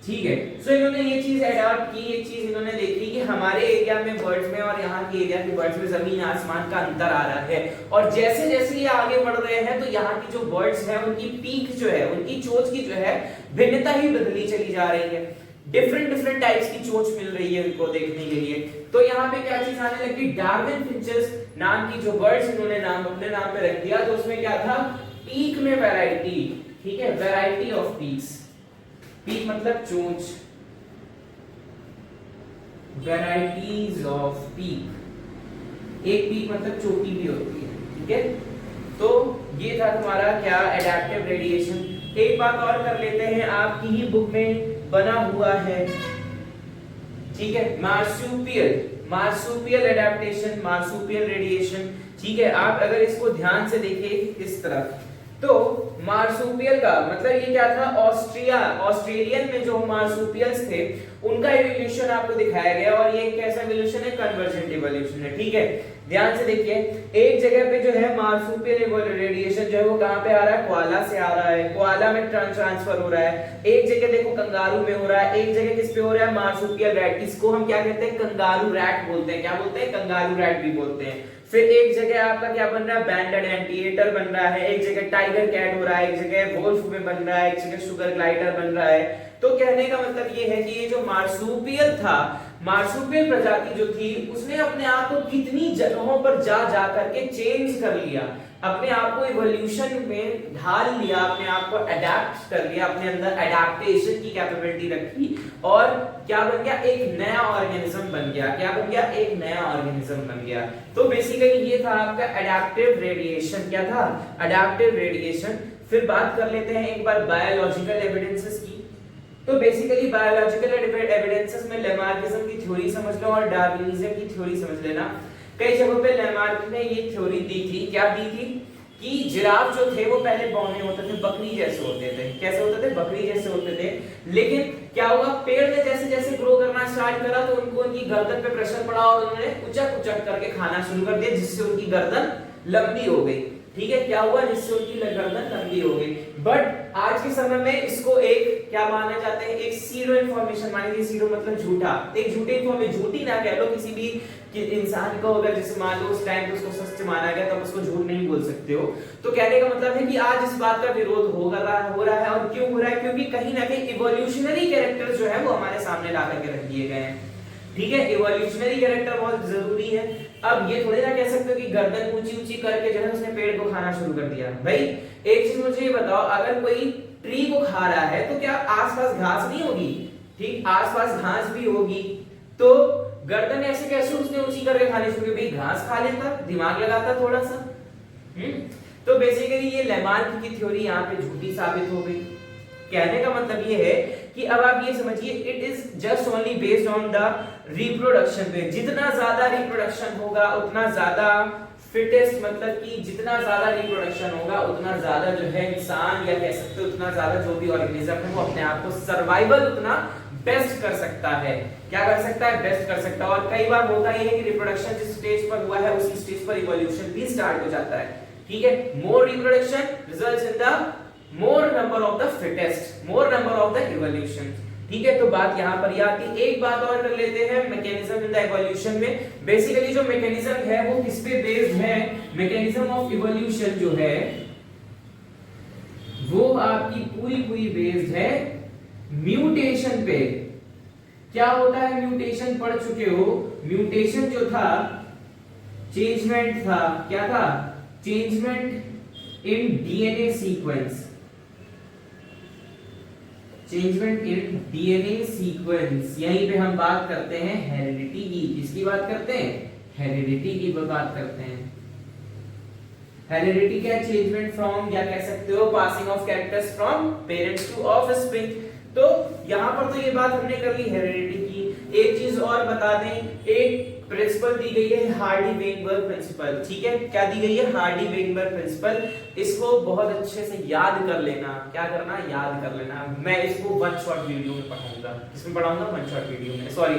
ठीक है, सो इन्होंने ये चीज अडॉप्ट की, ये चीज इन्होंने देखी कि हमारे एरिया में बर्ड्स में और यहाँ के एरिया के बर्ड्स में जमीन आसमान का अंतर आ रहा है। और जैसे जैसे ये आगे बढ़ रहे हैं तो यहाँ की जो बर्ड्स हैं उनकी पीक जो है, उनकी चोंच की जो है भिन्नता ही बदली चली जा रही है। डिफरेंट टाइप्स की चोंच मिल रही है उनको देखने के लिए। तो यहाँ पे क्या चीज आने लगी? डार्विन फिंचेस नाम की जो बर्ड्स इन्होंने नाम अपने नाम पे रख दिया। तो उसमें क्या था? पीक में वैरायटी। ठीक है, वैरायटी ऑफ पीक्स। पीक मतलब चोंच, वैराइटीज ऑफ पीक। एक पीक मतलब चोटी भी होती है। ठीक है, तो ये था तुम्हारा क्या? Adaptive radiation. एक बात और कर लेते हैं, आपकी ही बुक में बना हुआ है। ठीक है, मार्सुपियल एडेप्टेशन, मार्सुपियल रेडिएशन। ठीक है, आप अगर इसको ध्यान से देखिए इस तरफ, तो मार्सुपियल का मतलब ये क्या था? ऑस्ट्रेलियन में जो मार्सुपियल्स थे उनका इवोल्यूशन आपको दिखाया गया। और ये कैसा इवोल्यूशन है? कन्वर्जेंट इवोल्यूशन है। ठीक है, ध्यान से देखिए, एक जगह पे जो है मार्सुपियल रेडिएशन जो है वो कहां पे आ रहा है? कोआला से आ रहा है, कोआला में ट्रांसफर हो रहा है। एक जगह देखो कंगारू में हो रहा है, एक जगह किस पे हो रहा है? Marsupial rat. इसको हम क्या कहते हैं? कंगारू रैट बोलते हैं। क्या बोलते हैं? कंगारू रैट भी बोलते हैं। फिर एक जगह आपका क्या बन रहा है? बैंडेड एंटीएटर बन रहा है, एक जगह टाइगर कैट हो रहा है, एक जगह वोल्फ में बन रहा है, एक जगह शुगर ग्लाइडर बन रहा है। तो कहने का मतलब ये है कि ये जो मार्सुपियल था, मार्सुपियल प्रजाति जो थी, उसने अपने आप को कितनी जगहों पर जा करके चेंज कर लिया, अपने आप को इवोल्यूशन में ढाल लिया, अपने आप को अडेप्ट कर लिया, अपने अंदर अडेप्टेशन की कैपेबिलिटी रखी और क्या बन गया? एक नया ऑर्गेनिज्म बन गया। क्या बन गया? एक नया ऑर्गेनिज्म बन गया। तो बेसिकली ये था आपका एडेप्टिव रेडिएशन। क्या था? Adaptive radiation. फिर बात कर लेते हैं एक बार बायोलॉजिकल एविडेंसेस की। तो बेसिकली बायोलॉजिकल एविडेंसेस में लेमार्किज्म की थ्योरी समझ लो और डार्विनिज्म की थ्योरी समझ लेना। कई जगहों पे लेमार्क ने ये थ्योरी दी थी। क्या दी थी? कि जिराफ जो थे वो पहले बौने होते थे, बकरी जैसे होते थे। कैसे होते थे? बकरी जैसे होते थे। लेकिन क्या हुआ? पेड़ ने जैसे जैसे ग्रो करना स्टार्ट करा तो उनको उनकी गर्दन पे प्रेशर पड़ा और उन्होंने उचक उचक करके खाना शुरू कर दिया, जिससे उनकी गर्दन लंबी हो गई। ठीक है, क्या हुआ? जिससे उनकी गर्दन लंबी हो गई। बट आज के समय में इसको एक क्या माने जाते हैं, एक सीरो इन्फॉर्मेशन माने लीजिए, सीरो मतलब झूठा, एक झूठी इन्फॉर्मेशन, झूठी ना कह लो किसी भी कि इंसान को अगर जैसे मान लो उस टाइम पे उसको सच माना गया तब उसको झूठ नहीं बोल सकते हो। तो कहने का मतलब है कि आज इस बात का विरोध हो रहा है और क्यों हो रहा है, क्योंकि कहीं ना कहीं इवोल्यूशनरी कैरेक्टर जो है वो हमारे सामने ला करके रख दिए गए हैं। ठीक है, इवोल्यूशनरी कैरेक्टर बहुत जरूरी है। अब ये थोड़ी ना कह सकते हो कि गर्दन ऊंची ऊंची करके जो है उसने पेड़ को खाना शुरू कर दिया। भाई एक चीज मुझे ये बताओ, अगर कोई ट्री को खा रहा है तो क्या आसपास घास नहीं होगी, ठीक, आसपास घास भी होगी, तो गर्दन ऐसे कैसे उसने ऊंची करके खानी शुरू की, भाई घास खा लेता, दिमाग लगाता थोड़ा सा। तो बेसिकली ये लेमार्क की थ्योरी यहाँ पे झूठी साबित हो गई। कहने का मतलब ये है कि अब आप ये समझिए, it is just only based on the reproduction पे, जितना ज्यादा रिप्रोडक्शन होगा उतना ज्यादा फिटेस्ट, मतलब कि जितना ज्यादा रिप्रोडक्शन होगा उतना ज्यादा जो है इंसान, या कह सकते हो उतना ज्यादा जो भी ऑर्गेनिज्म है वो अपने आप को सर्वाइवल उतना बेस्ट कर सकता है। क्या कर सकता है, बेस्ट कर सकता है। और कई बार होता ही है कि रिप्रोडक्शन जिस स्टेज पर हुआ है उसी स्टेज पर इवोल्यूशन भी स्टार्ट हो जाता है। ठीक है, more reproduction results in the more number of the fittest, more number of the evolution. ठीक है, तो बात यहां पर ये आती है। एक बात और कर लेते हैं मैकेनिज्म इन द इवोल्यूशन में। बेसिकली जो मैकेनिज्म है वो किस पे बेस्ड है, मैकेनिज्म ऑफ इवोल्यूशन जो है वो आपकी पूरी बेस्ड है म्यूटेशन पे। क्या होता है म्यूटेशन, पढ़ चुके हो। म्यूटेशन जो था चेंजमेंट था, क्या था, changement in DNA sequence, changement in DNA sequence. यहीं पे हम बात करते हैं हेरिडिटी की। किसकी बात करते हैं, हेरिडिटी की बात करते हैं। हेरिडिटी क्या, चेंजमेंट फ्रॉम, या कह सकते हो passing of characters from parents to offspring. तो यहां पर तो ये बात हमने कर ली हेरिडिटी की। एक चीज और बता दें, एक प्रिंसिपल दी गई है हार्डी-वेनबर्ग प्रिंसिपल। ठीक है, क्या दी गई है, हार्डी-वेनबर्ग प्रिंसिपल। इसको बहुत अच्छे से याद कर लेना। क्या करना, याद कर लेना। मैं इसको वन शॉट वीडियो में पढ़ाऊंगा, इसमें पढ़ाऊंगा वन शॉट वीडियो में, सॉरी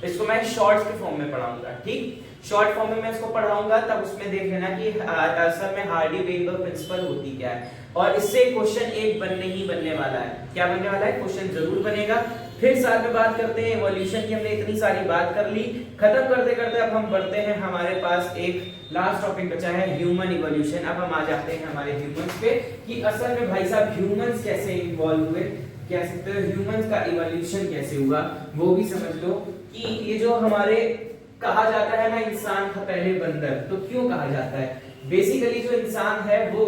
इसको मैं शॉर्ट्स के फॉर्म में पढ़ाऊंगा। ठीक, शॉर्ट फॉर्म में मैं इसको पढ़ाऊंगा, तब उसमें देख लेना कि असल में हार्डी-वेनबर्ग प्रिंसिपल होती क्या है। और इससे क्वेश्चन एक बनने ही बनने वाला है। क्या बनने वाला है, क्वेश्चन जरूर बनेगा। फिर साथ में बात करते हैं इवोल्यूशन की। हमने इतनी सारी बात कर ली, खत्म करते करते अब हम बढ़ते हैं, हमारे पास एक लास्ट टॉपिक बचा है ह्यूमन इवोल्यूशन। अब हम आ जाते हैं हमारे ह्यूमंस पे कि असल में भाई साहब ह्यूमंस कैसे इन्वॉल्व हुए, कह सकते हो ह्यूमंस का इवोल्यूशन कैसे हुआ, वो भी समझ लो। कि ये जो हमारे कहा जाता है ना इंसान था पहले बंदर, तो क्यों कहा जाता है, बेसिकली जो इंसान है वो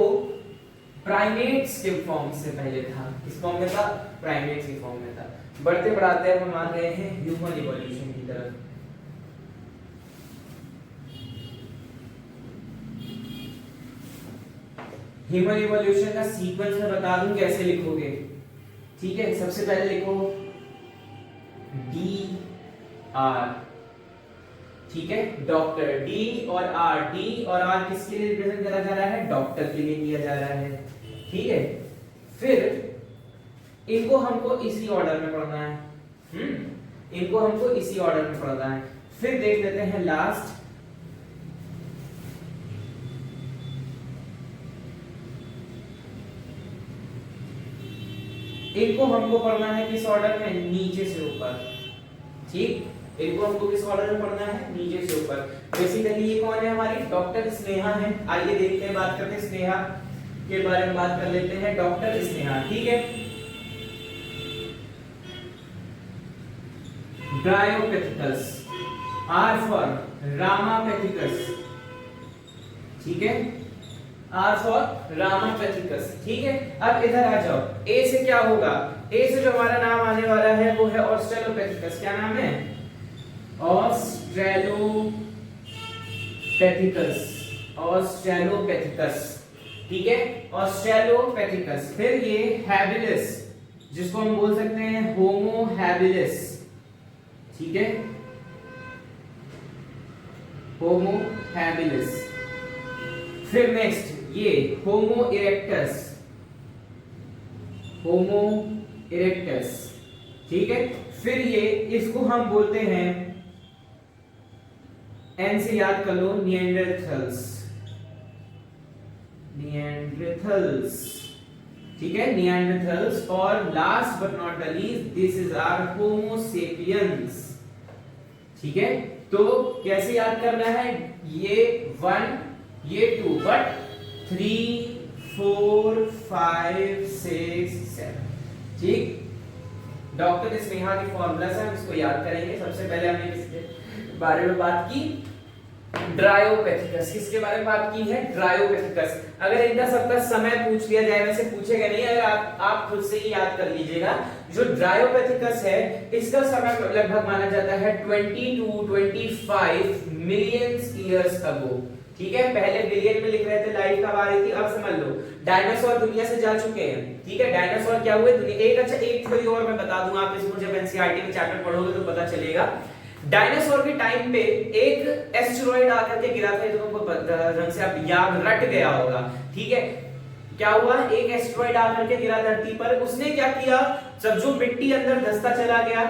प्राइमेट्स के फॉर्म से पहले था। किस फॉर्म में था, प्राइमेट्स के फॉर्म में था। बढ़ते बढ़ाते अब हम आ गए हैं ह्यूमन इवोल्यूशन की तरफ। ह्यूमन इवोल्यूशन का सीक्वेंस मैं बता दूं कैसे लिखोगे। ठीक है, सबसे पहले लिखो डी आर। ठीक है, डॉक्टर, डी और आर, डी और आर किसके लिए रिप्रेजेंट करा जा रहा है, डॉक्टर के लिए किया जा रहा है। ठीक है, फिर इनको हमको इसी ऑर्डर में पढ़ना है। इनको हमको इसी ऑर्डर में पढ़ना है। फिर देख लेते हैं लास्ट, इनको हमको पढ़ना है किस ऑर्डर में, नीचे से ऊपर। ठीक, इनको हमको किस ऑर्डर में पढ़ना है, नीचे से ऊपर। बेसिकली ये कौन है, हमारी डॉक्टर स्नेहा है। आइए देखते हैं, बात करते हैं स्नेहा के बारे में, बात कर लेते हैं डॉक्टर स्नेहा। ठीक है, ड्रायोपेथिकस, आर फॉर रामापेथिकस। ठीक है, आर फॉर रामापेथिकस। ठीक है, अब इधर आ जाओ, ए से क्या होगा, ए से जो हमारा नाम आने वाला है वो है ऑस्ट्रेलोपेथिकस। क्या नाम है, ऑस्ट्रेलोपेथिकस, ऑस्ट्रेलोपेथिकस। ठीक है, ऑस्ट्रेलोपेथिकस। फिर ये हैबिलिस, जिसको हम बोल सकते हैं होमो हैबिलिस। ठीक है, होमो हैबिलिस। फिर नेक्स्ट ये होमो इरेक्टस, होमो इरेक्टस। ठीक है, फिर ये इसको हम बोलते हैं, एन से याद कर लो, निएंडरथल्स, निएंडरथल्स। ठीक है, निएंडरथल्स। और last but not the least this is our homo sapiens. ठीक है, तो कैसे याद करना है, ये 1 ये 2 बट 3 4 5 6 7। ठीक, डॉक्टर स्नेहा की फॉर्मूला से हम इसको याद करेंगे। सबसे पहले हमने किसके बारे में बात की, ड्रायोपैथिकस। किसके बारे में बात की है, ड्रायोपैथिकस। अगर इनका सबका समय पूछ लिया जाए, वैसे पूछेगा नहीं, अगर आप खुद से ही याद कर लीजिएगा। जो ड्रायोपैथिकस है इसका समय लगभग माना जाता है 20 to 25 मिलियंस ईयर्स अगो। ठीक है, पहले बिलियन में लिख रहे थे, लाइफ कब आ रही थी, अब समझ लो डायनासोर दुनिया से जा चुके हैं। ठीक है, डायनासोर क्या हुए दुनिया। एक थ्योरी और मैं बता दूं, आप इसको जब एनसीईआरटी में चैप्टर पढ़ोगे तो पता चलेगा। डायनासोर के टाइम पे एक एस्टेरॉइड आकर के गिरा था, ये तो तुमको ढंग से आप याद रट गया होगा। ठीक है, क्या हुआ, एक एस्टेरॉइड आकर के गिरा धरती पर। उसने क्या किया, जब जो मिट्टी अंदर धंसता चला गया,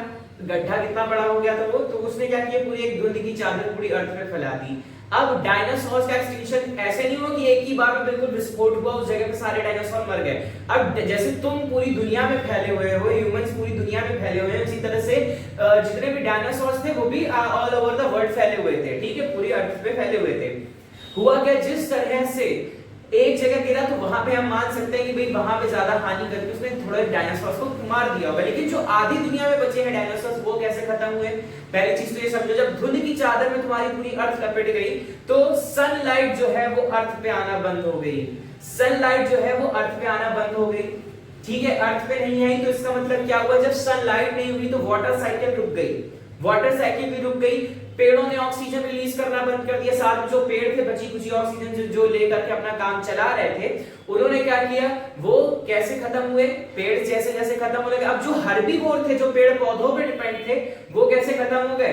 गड्ढा कितना बड़ा हो गया था वो, तो उसने क्या किया, पूरी एक धुंध की चादर पूरी अर्थ में फैला दी। अब डायनासोर्स का एक्सटिंक्शन ऐसे नहीं हुआ कि एक ही बार में बिल्कुल विस्फोट हुआ, उस जगह पे सारे डायनासोर मर गए। अब जैसे तुम पूरी दुनिया में फैले हुए हो, ह्यूमंस पूरी दुनिया में फैले हुए हैं, उसी तरह से जितने भी डायनासोर्स थे वो भी ऑल ओवर द वर्ल्ड फैले हुए थे। ठीक है, पूरी अर्थ पे फैले हुए थे। हुआ क्या, जिस तरह से एक जगह गिरा तो वहां पे हम मान सकते हैं कि भाई वहां पे ज्यादा हानि करके उसने थोड़े डायनासोर्स को मार दिया होगा। लेकिन जो आधी दुनिया में बचे हैं डायनासोर्स, वो कैसे खत्म हुए। पहली चीज तो ये समझो, जब धुंध की चादर में तुम्हारी पूरी अर्थ लपेट गई तो सनलाइट जो है वो अर्थ पे आना बंद हो गई। सनलाइट जो है वो अर्थ पे आना बंद हो गई। ठीक है, अर्थ पे नहीं आई तो इसका मतलब क्या हुआ, जब सनलाइट नहीं हुई तो वाटर साइकिल रुक गई। वाटर साइकिल भी रुक गई, पेड़ों ने ऑक्सीजन रिलीज करना बंद कर दिया। साथ में जो पेड़ थे बची कुछ ऑक्सीजन जो लेकर के अपना काम चला रहे थे, उन्होंने क्या किया, वो कैसे खत्म हुए, पेड़ जैसे जैसे खत्म होने लगे। अब जो हर्बीवोर थे, जो पेड़ पौधों पे डिपेंड थे, वो कैसे खत्म हो गए,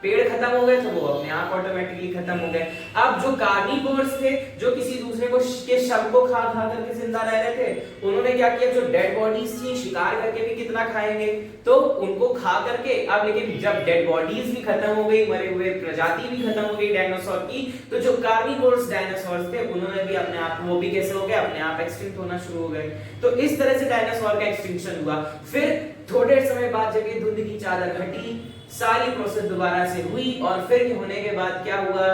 पेड़ खत्म हो गए तो वो अपने आप ऑटोमेटिकली खत्म हो गए। अब जो कार्निवोर्स थे, जो किसी दूसरे को के शव को खा खा करके जिंदा रह रहे थे, उन्होंने क्या किया, जो डेड बॉडीज थी, शिकार करके भी कितना खाएंगे, तो उनको खा करके। अब लेकिन जब डेड बॉडीज भी खत्म हो गई, मरे हुए प्रजाति भी खत्म हो गई डायनासोर की, तो जो कार्निवोर्स डायनासोर्स थे उन्होंने भी अपने आप, वो भी कैसे हो गए, अपने आप एक्सटिंक्ट होना शुरू हो गए। तो इस तरह से डायनासोर का एक्सटिंक्शन हुआ। फिर थोड़े समय बाद जब ये धुंध की चादर हटी, सारी प्रोसेस दोबारा से हुई, और फिर होने के बाद क्या हुआ,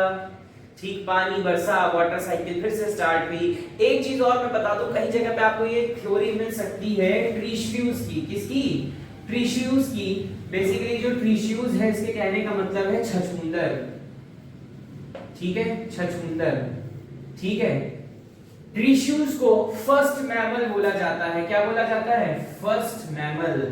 ठीक, पानी बरसा, वाटर साइकिल फिर से स्टार्ट हुई। एक चीज और मैं बता दूं, कई जगह पे आपको ये थ्योरी मिल सकती है ट्रीश्यूज की। किसकी, ट्रीश्यूज की। बेसिकली जो ट्रीश्यूज है, इसके कहने का मतलब है छछूंदर। ठीक है, छछूंदर। ठीक है, ट्रीश्यूज को फर्स्ट मैमल बोला जाता है। क्या बोला जाता है, फर्स्ट मैमल।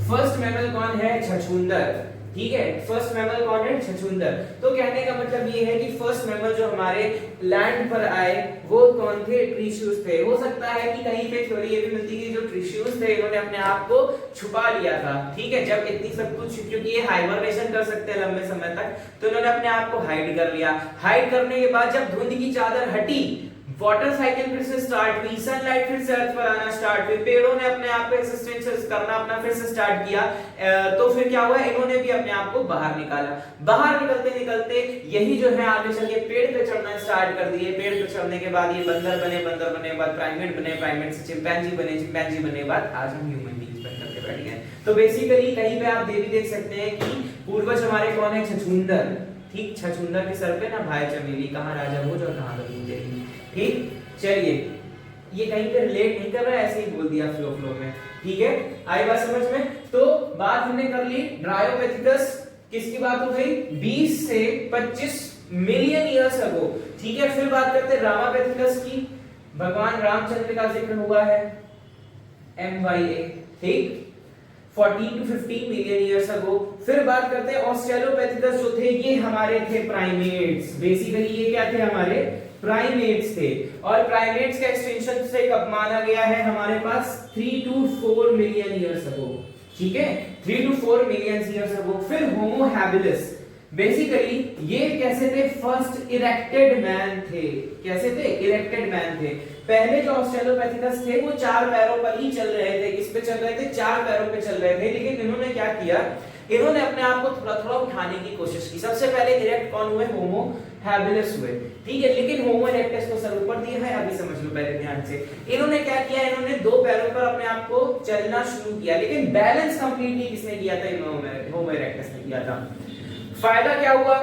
फर्स्ट मैमल कौन है, छछूंदर। ठीक है, फर्स्ट मैमल कौन है, छछूंदर। तो कहने का मतलब ये है कि फर्स्ट मैमल जो हमारे लैंड पर आए वो कौन थे, ट्रीश्यूज थे। हो सकता है कि कहीं पे थ्योरी ये भी मिलती है कि जो ट्रीश्यूज थे इन्होंने अपने आप को छुपा लिया था। ठीक है, जब इतनी सब कुछ, क्योंकि ये हाइबरनेशन कर सकते हैं लंबे समय तक, तो इन्होंने अपने आप को हाइड कर लिया। हाइड करने के बाद जब धुंध की चादर हटी, वाटर साइकिल फिर से स्टार्ट हुई, सनलाइट फिर से अर्थ पर आना स्टार्ट हुई, पेड़ों ने अपने आप को एक्सिस्टेंस करना अपना फिर से स्टार्ट किया, तो फिर क्या हुआ, इन्होंने भी अपने आप को बाहर निकाला। बाहर निकलते निकलते यही जो है आगे चल के पेड़ पे चढ़ना स्टार्ट कर दिए। पेड़ पे चढ़ने के बाद ये बंदर बने, बंदर बने बाद प्राइमेट बने, प्राइमेट से चिंपैंजी बने, चिंपैंजी बने बाद आज हम ह्यूमन बीइंग्स बन करके बैठ गए। तो बेसिकली कहीं पे आप ये भी देख सकते हैं कि पूर्वज हमारे कौन है, छछूंदर। ठीक, छछूंदर के सर पे ना भाई चमेली, कहां राजा भोज और कहां गंगू तेरी। ठीक, चलिए, ये कहीं पे रिलेट नहीं कर रहा है, ऐसे ही बोल दिया फ्लो फ्लो में। ठीक है, आई बात समझ में। तो बात हमने कर ली ड्रायोपैथिकस, किसकी बात हो गई, 20 से 25 मिलियन ईयर्स अगो। ठीक है, फिर बात करते हैं रामापैथिकस की, भगवान रामचंद्र का जिक्र हुआ है, MYA। ठीक, 14 to 15 मिलियन ईयर्स अगो। फिर बात करते हैं ऑस्ट्रेलोपैथिकस, जो थे ये हमारे थे प्राइमेट्स। बेसिकली ये क्या थे, हमारे प्राइमेट्स थे। और प्राइमेट्स का एक्सटेंशन से कब माना गया है हमारे पास, 3 to 4 मिलियन ईयर्स अगो। ठीक है, 3 to 4 मिलियन ईयर्स अगो। फिर होमो हैबिलिस, बेसिकली ये कैसे थे, फर्स्ट इरेक्टेड मैन थे। कैसे थे, इरेक्टेड मैन थे। पहले जो ऑस्ट्रेलोपैथिकस थे वो 4 पैरों पर ही चल रहे थे। किस पे चल रहे थे, 4 पैरों पे चल रहे थे। लेकिन इन्होंने क्या किया, इन्होंने अपने आप को थोड़ा थोड़ा उठाने की कोशिश की। सबसे पहले इरेक्ट कौन हुए, होमो हैबिलिस हुए, ठीक है। लेकिन होमो इरेक्टस को सर ऊपर दिया है, अभी समझ लो पहले ध्यान से। इन्होंने क्या किया, इन्होंने दो पैरों पर अपने आप को चलना शुरू किया, लेकिन बैलेंस कंप्लीटली किसने किया था, होमो इरेक्टस ने किया था। फायदा क्या हुआ,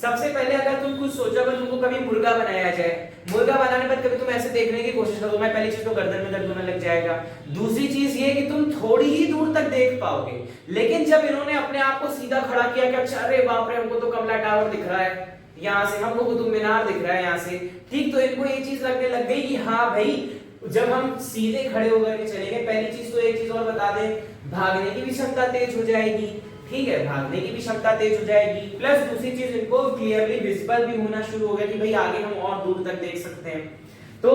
सबसे पहले अगर तुम कुछ सोचो, अगर तुमको कभी मुर्गा बनाया जाए, मुर्गा बनाने पर कभी तुम ऐसे देखने की कोशिश करो, मैं पहली चीज तो गर्दन में दर्द होने लग जाएगा। दूसरी चीज ये कि तुम थोड़ी ही दूर तक देख पाओगे। लेकिन जब इन्होंने अपने आप को सीधा खड़ा किया कि अच्छा अरे बाप रे, हमको तो कमला टावर दिख रहा है यहाँ से, हमको कुतुब मीनार दिख रहा है यहाँ से, ठीक, तो इनको ये चीज लगने लग गई कि हाँ भाई, जब हम सीधे खड़े होकर के चलेंगे, पहली चीज तो एक चीज और बता दें, भागने की भी क्षमता तेज हो जाएगी, ठीक है, भागने की भी क्षमता तेज हो जाएगी, प्लस दूसरी चीज इनको क्लियरली विजिबल भी होना शुरू हो गया कि भाई आगे हम और दूर तक देख सकते हैं। तो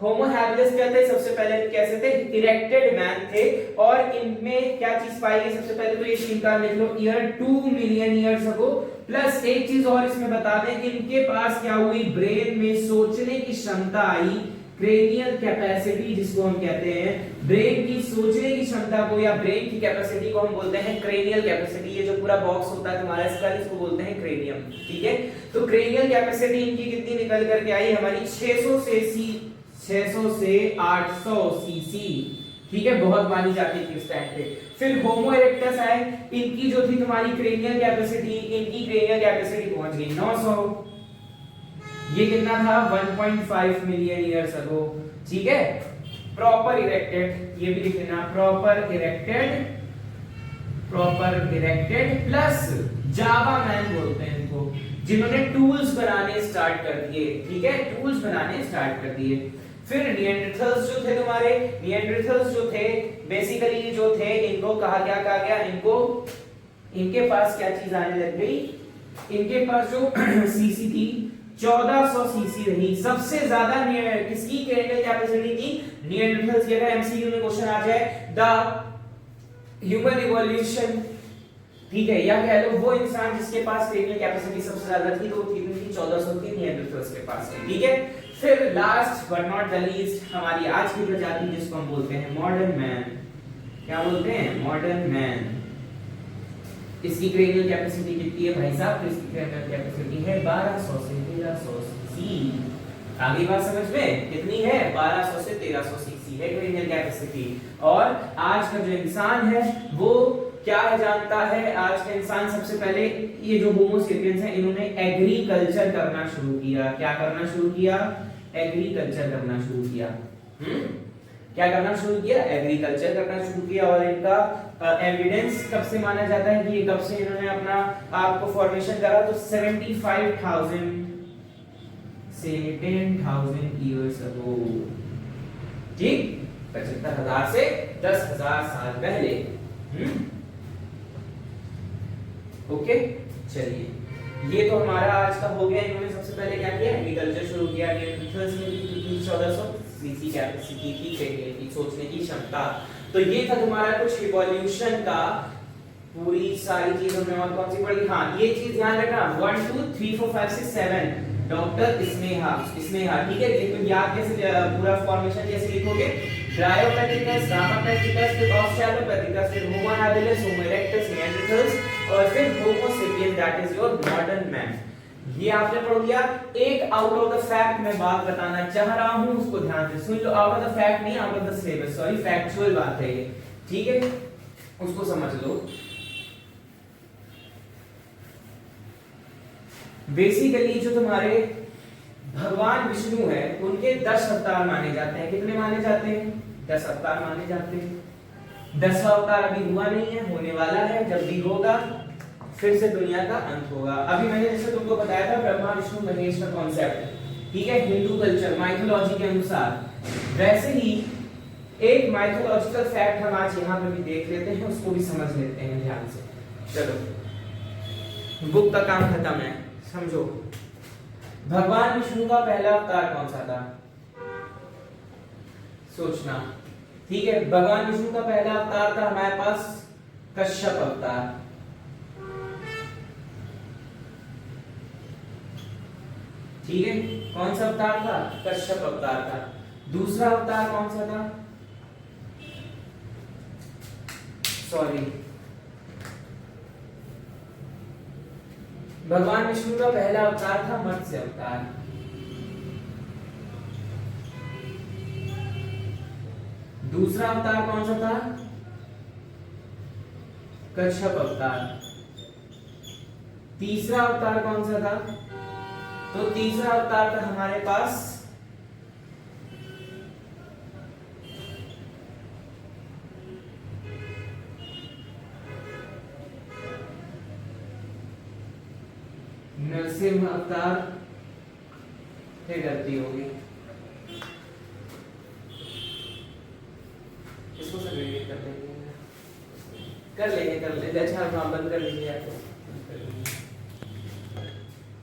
होमो हैबिलिस क्या थे, सबसे पहले कैसे थे, इरेक्टेड मैन थे, और इनमें क्या चीज पाई गई, सबसे पहले तो ये शीनकार लिख लो, year 2 million years ago, plus एक चीज और इसमें बता दें कि इनके पास क्या हुई, ब्रेन में सोचने की क्षमता आई, क्रेनियल कैपेसिटी जिसको हम कहते हैं, ब्रेन की सोचने की क्षमता को या ब्रेन की कैपेसिटी को हम बोलते हैं क्रेनियल कैपेसिटी। ये जो पूरा बॉक्स होता है तुम्हारा स्कल, इसको बोलते हैं क्रेनियम, ठीक है। तो क्रेनियल कैपेसिटी इनकी कितनी निकल करके आई हमारी, 600 से 800 सीसी, ठीक है, बहुत मानी जाती थी इस टाइम पे। फिर होमो इरेक्टस आए, इनकी जो थी तुम्हारी क्रेनियल कैपेसिटी, इनकी क्रेनियल कैपेसिटी पहुंच गई 900, ये कितना था 1.5 मिलियन ईयर्स अगो, ठीक है। प्रॉपर इरेक्टेड, ये भी लिख लेना, proper erected plus Java man बोलते हैं इनको, जिन्होंने टूल्स बनाने स्टार्ट कर दिए, ठीक है, टूल्स बनाने स्टार्ट कर दिए। फिर निएंडरथल्स जो थे तुम्हारे, निएंडरथल्स जो थे बेसिकली जो थे, इनको कहा गया, इनके पास क्या चीज आने लग गई, इनके पास जो सीसी थी 1400 सीसी रही, सबसे ज्यादा किसकी क्रेनियल कैपेसिटी थी, निएंडरथल्स की। अगर एमसीक्यू में क्वेश्चन आ जाए द ह्यूमन इवोल्यूशन, ठीक है, या कह लो वो इंसान जिसके पास क्रेनियल कैपेसिटी सबसे ज्यादा थी, तो वो कितनी थी, 1400 थी, निएंडरथल्स के पास थी, ठीक है। फिर last but not the least हमारी आज की प्रजाति जिसको हम बोलते हैं मॉडर्न मैन, क्या बोलते हैं, मॉडर्न मैन। इसकी क्रेनियल कैपेसिटी कितनी है भाई साहब, तो इसकी क्रेनियल कैपेसिटी है 1200 से 1300 सीसी। आगे बात समझ में, कितनी है, 1200 से 1300 सीसी है क्रेनियल कैपेसिटी। और आज का जो इंसान है वो क्या जानता है, आज का इंसान सबसे पहले, ये जो होमो सेपियंस है, इन्होंने एग्रीकल्चर करना शुरू किया। क्या करना शुरू किया, एग्रीकल्चर करना शुरू किया। क्या करना शुरू किया, एग्रीकल्चर करना शुरू किया। और इनका एविडेंस कब से माना जाता है कि ये कब से इन्होंने अपना आपको फॉर्मेशन करा, तो 75,000 से 10,000 ईयर्स अगो, ठीक, 75,000 से 10,000 साल पहले। ओके, चलिए ये तो हमारा आज का हो गया। इन्होंने सबसे पहले क्या किया, एग्रीकल्चर शुरू किया, निएंडरथल्स में भी 1400 सीसी कैपेसिटी थी, क्रेनियल सोचने की क्षमता। तो ये था तुम्हारा कुछ इवोल्यूशन का, पूरी सारी चीज हमने और कौन सी पढ़ी, हाँ ये चीज ध्यान रखना, 1 2 3 4 5 6 7 डॉक्टर स्नेहा, ठीक है। ये तो याद कैसे, पूरा फॉर्मेशन कैसे लिखोगे, ब्रायोपेथिकस, गामापेथिकस, फिर ऑस्ट्रेलोपेथिकस, फिर Homo habilis, Homo erectus, Neanderthals, और फिर Homo sapien, that is your modern man. ये आपने पढ़ लिया। एक आउट ऑफ द फैक्ट मैं बात बताना चाह रहा हूं, उसको ध्यान से सुन लो। आउट ऑफ द फैक्ट नहीं, out of the syllabus, sorry, factual बात है ये, ठीक है, उसको समझ लो। बेसिकली जो तुम्हारे भगवान विष्णु है, उनके 10 अवतार माने जाते हैं। कितने माने जाते हैं, 10 अवतार माने जाते हैं। 10वां अवतार अभी हुआ नहीं है, होने वाला है, जब भी होगा फिर से दुनिया का अंत होगा। अभी मैंने जैसे तुमको बताया था ब्रह्मा विष्णु महेश का कॉन्सेप्ट, ठीक है, हिंदू कल्चर माइथोलॉजी के अनुसार, वैसे ही एक माइथोलॉजिकल फैक्ट हम आज यहाँ पे भी देख लेते हैं, उसको भी समझ लेते हैं ध्यान से। चलो, बुक का काम खत्म है, समझो। भगवान विष्णु का पहला अवतार कौन सा था, सोचना, ठीक है। भगवान विष्णु का पहला अवतार था हमारे पास कश्यप अवतार, ठीक है। कौन सा अवतार था, कश्यप अवतार था। दूसरा अवतार कौन सा था, सॉरी, भगवान विष्णु का पहला अवतार था मत्स्य अवतार। दूसरा अवतार कौन सा था? कच्छप अवतार। तीसरा अवतार कौन सा था? तो तीसरा अवतार था हमारे पास नरसिंह अवतार। फिर गलती होगी, इसको सब एडिट कर लेंगे, अच्छा हाँ बंद कर लीजिए आप।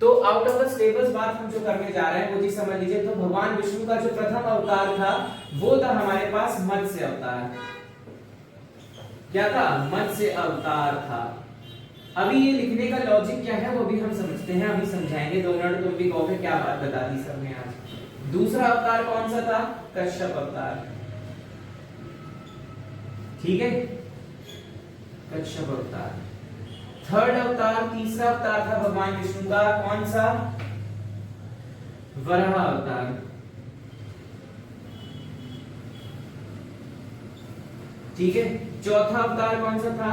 तो आउट ऑफ द सिलेबस बात हम जो करने जा रहे हैं वो चीज समझ लीजिए। तो भगवान विष्णु का जो प्रथम अवतार था वो था हमारे पास मत्स्य अवतार। क्या था? मत्स्य अवतार था। अभी ये लिखने का लॉजिक क्या है वो भी हम समझते हैं, अभी समझाएंगे। 2 मिनट तुम भी कहोगे क्या बात बता दी सर ने आज। दूसरा अवतार कौन सा था? कश्यप अवतार। ठीक है, कश्यप अवतार। थर्ड अवतार, तीसरा अवतार था भगवान विष्णु का कौन सा? वराह अवतार। ठीक है, चौथा अवतार कौन सा था?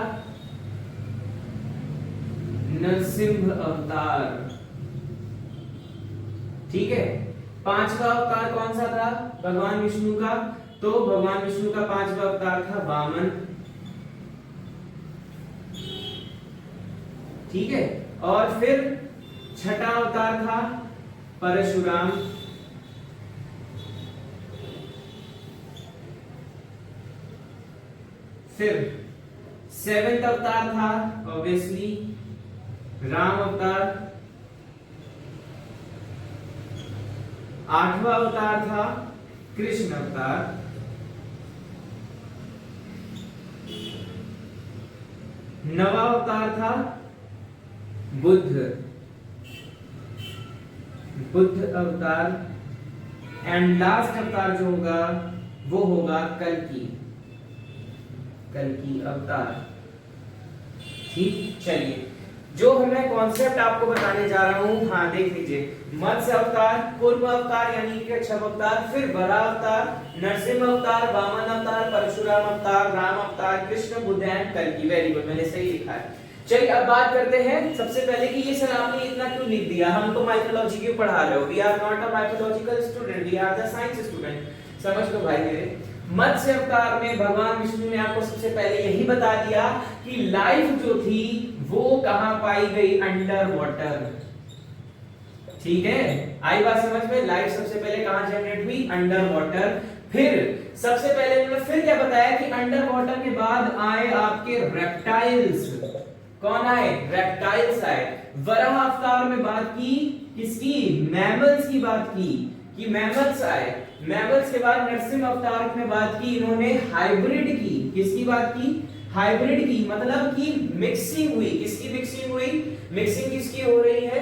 नरसिंह अवतार। ठीक है, पांचवा अवतार कौन सा था भगवान विष्णु का? तो भगवान विष्णु का पांचवा अवतार था वामन। ठीक है, और फिर छठा अवतार था परशुराम। फिर 7th अवतार था ऑब्वियसली राम अवतार। 8वां अवतार था कृष्ण अवतार। 9वां अवतार था बुद्ध अवतार। एंड लास्ट अवतार जो होगा वो होगा कल्कि अवतार। ठीक, चलिए जो मैं कॉन्सेप्ट आपको बताने जा रहा हूं, हाँ देख लीजिए। मत्स्य अवतार, पूर्व अवतार यानी कि कच्छप अवतार, फिर वराह अवतार, नरसिंह अवतार, वामन अवतार, परशुराम अवतार, राम अवतार, कृष्ण, बुद्ध एंड कल्कि। वेरी गुड, मैंने सही लिखा है। चलिए अब बात करते हैं सबसे पहले कि ये सर आपने इतना क्यों लिख दिया? हम तो माइथोलॉजी क्यों पढ़ा रहे हो? We are not a mythological student, we are the science student. समझ लो भाई मेरे। मत्स्य अवतार में भगवान विष्णु ने आपको सबसे पहले यही बता दिया कि लाइफ जो थी वो कहां पाई गई? Under water. ठीक है, आई बात समझ में? लाइफ सबसे पहले कहां जनरेट हुई? Under water. फिर सबसे पहले मतलब फिर क्या बताया कि अंडर वाटर के बाद आए आपके रेप्टाइल्स। कौन आए? रेप्टाइल्स आए। वराह अवतार में बात की किसकी? मैमल्स की बात की कि मैमल्स आए। मैमल्स के बाद नरसिंह अवतार में बात की इन्होंने हाइब्रिड की। किसकी बात की? हाइब्रिड की, मतलब कि मिक्सिंग हुई। किसकी मिक्सिंग हुई? मिक्सिंग किसकी हो रही है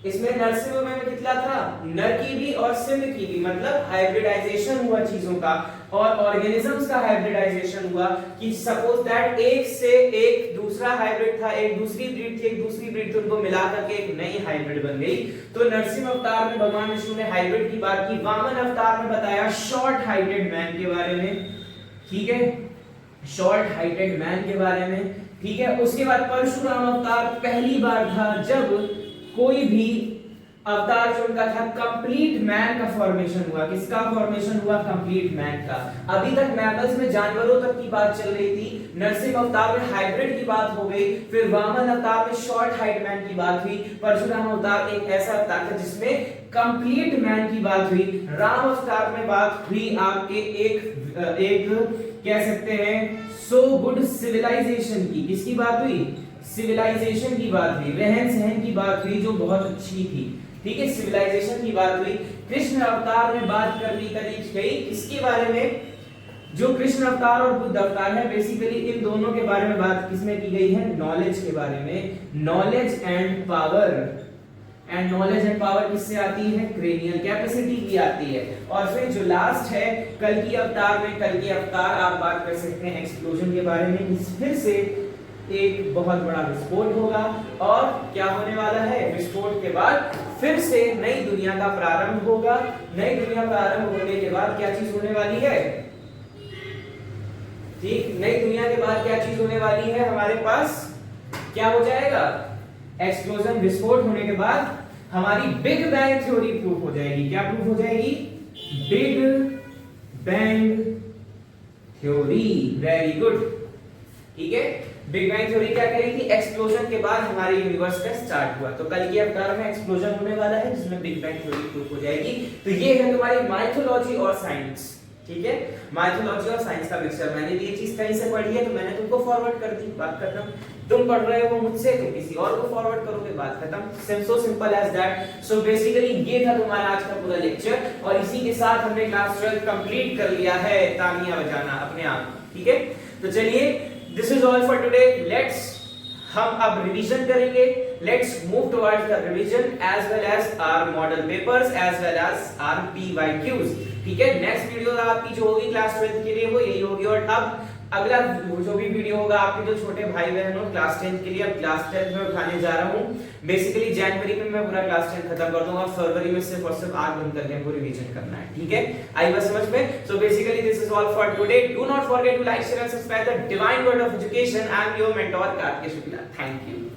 इसमें? नरसिंह में कितना था? नर की भी और सिंह की भी, मतलब हाइब्रिडाइजेशन हुआ चीजों का और ऑर्गेनिजम्स का हाइब्रिडाइजेशन हुआ। कि सपोज दैट एक से एक दूसरा हाइब्रिड था, एक दूसरी ब्रीड थी, एक दूसरी ब्रीड थी, उनको मिला करके एक नई हाइब्रिड बन गई। तो नरसिंह अवतार में भगवान विष्णु ने हाइब्रिड की बात की। वामन अवतार में बताया शॉर्ट हाइटेड मैन के बारे में। ठीक है, शॉर्ट हाइटेड मैन के बारे में। ठीक है, उसके बाद परशुराम अवतार पहली बार था जब कोई भी अवतार जो उनका था कंप्लीट मैन का फॉर्मेशन हुआ। किसका फॉर्मेशन हुआ? कंप्लीट मैन का। अभी तक मैमल्स में जानवरों तक की बात चल रही थी, नरसिंह अवतार में हाइब्रिड की बात हो गई, फिर वामन अवतार में शॉर्ट हाइट मैन की बात हुई, परशुराम अवतार एक ऐसा अवतार था जिसमें कंप्लीट मैन की बात हुई, राम अवतार में बात हुई आपके एक कह सकते हैं सो गुड सिविलाइजेशन की। किसकी बात हुई? सिविलाइजेशन की बात हुई, रहन सहन की बात हुई जो बहुत अच्छी थी। ठीक है, सिविलाइजेशन की बात हुई। कृष्ण अवतार में बात करी गई किसके बारे में? जो कृष्ण अवतार और बुद्ध अवतार है, बेसिकली इन दोनों के बारे में बात किसमें की गई है? नॉलेज के बारे में। Knowledge and power. And knowledge and power किससे आती है? क्रेनियल कैपेसिटी की आती है। और फिर जो लास्ट है कल्कि अवतार में, कल्कि अवतार आप बात कर सकते हैं एक्सप्लोजन के बारे में। फिर से एक बहुत बड़ा विस्फोट होगा और क्या होने वाला है, विस्फोट के बाद फिर से नई दुनिया का प्रारंभ होगा। नई दुनिया प्रारंभ होने के बाद क्या चीज होने वाली है, ठीक, नई दुनिया के बाद क्या चीज होने वाली है, हमारे पास क्या हो जाएगा, एक्सप्लोजन, विस्फोट होने के बाद हमारी बिग बैंग थ्योरी प्रूफ हो जाएगी। क्या प्रूफ हो जाएगी, big bang theory. Very good, ठीक है। बिग बैंग थ्योरी क्या कह रही थी, एक्सप्लोजन के बाद हमारे यूनिवर्स का स्टार्ट हुआ। तो कल के अवतार में एक्सप्लोजन होने वाला है जिसमें बिग बैंग थ्योरी प्रूफ हो जाएगी। तो ये है तुम्हारी माइथोलॉजी और साइंस, ठीक है, माइथोलॉजी और साइंस का मिक्सचर। मैंने भी ये चीज कहीं से पढ़ी है तो मैंने तुमको फॉरवर्ड कर दी, बात खत्म। तुम पढ़ रहे हो मुझसे, तुम किसी और को फॉरवर्ड करोगे, बात खत्म। So simple as that. So basically ये था तुम्हारा आज का पूरा लेक्चर और इसी के साथ हमने क्लास 12 कंप्लीट कर लिया है, तालियां बजाना अपने आप, ठीक है। तो चलिए, this is all for today. Let's, हम अब रिवीजन करेंगे। Let's move towards the revision as well as our model papers as well as our PYQs, ठीक है। नेक्स्ट वीडियो आपकी जो होगी क्लास 12 के लिए वो यही होगी। और अब अगला जो भी वीडियो होगा आपके जो छोटे भाई बहन हो क्लास 10 के लिए, अब क्लास 10 में उठाने जा रहा हूँ। बेसिकली जनवरी में मैं पूरा क्लास 10 खत्म कर दूंगा, फरवरी में सिर्फ और सिर्फ आग बंद करके हमको रिवीजन करना है, ठीक है। आई बात समझ में। So basically this is all for today. Do not forget to like, share and subscribe the divine word of education. I am your mentor Kartik Shukla. Thank you.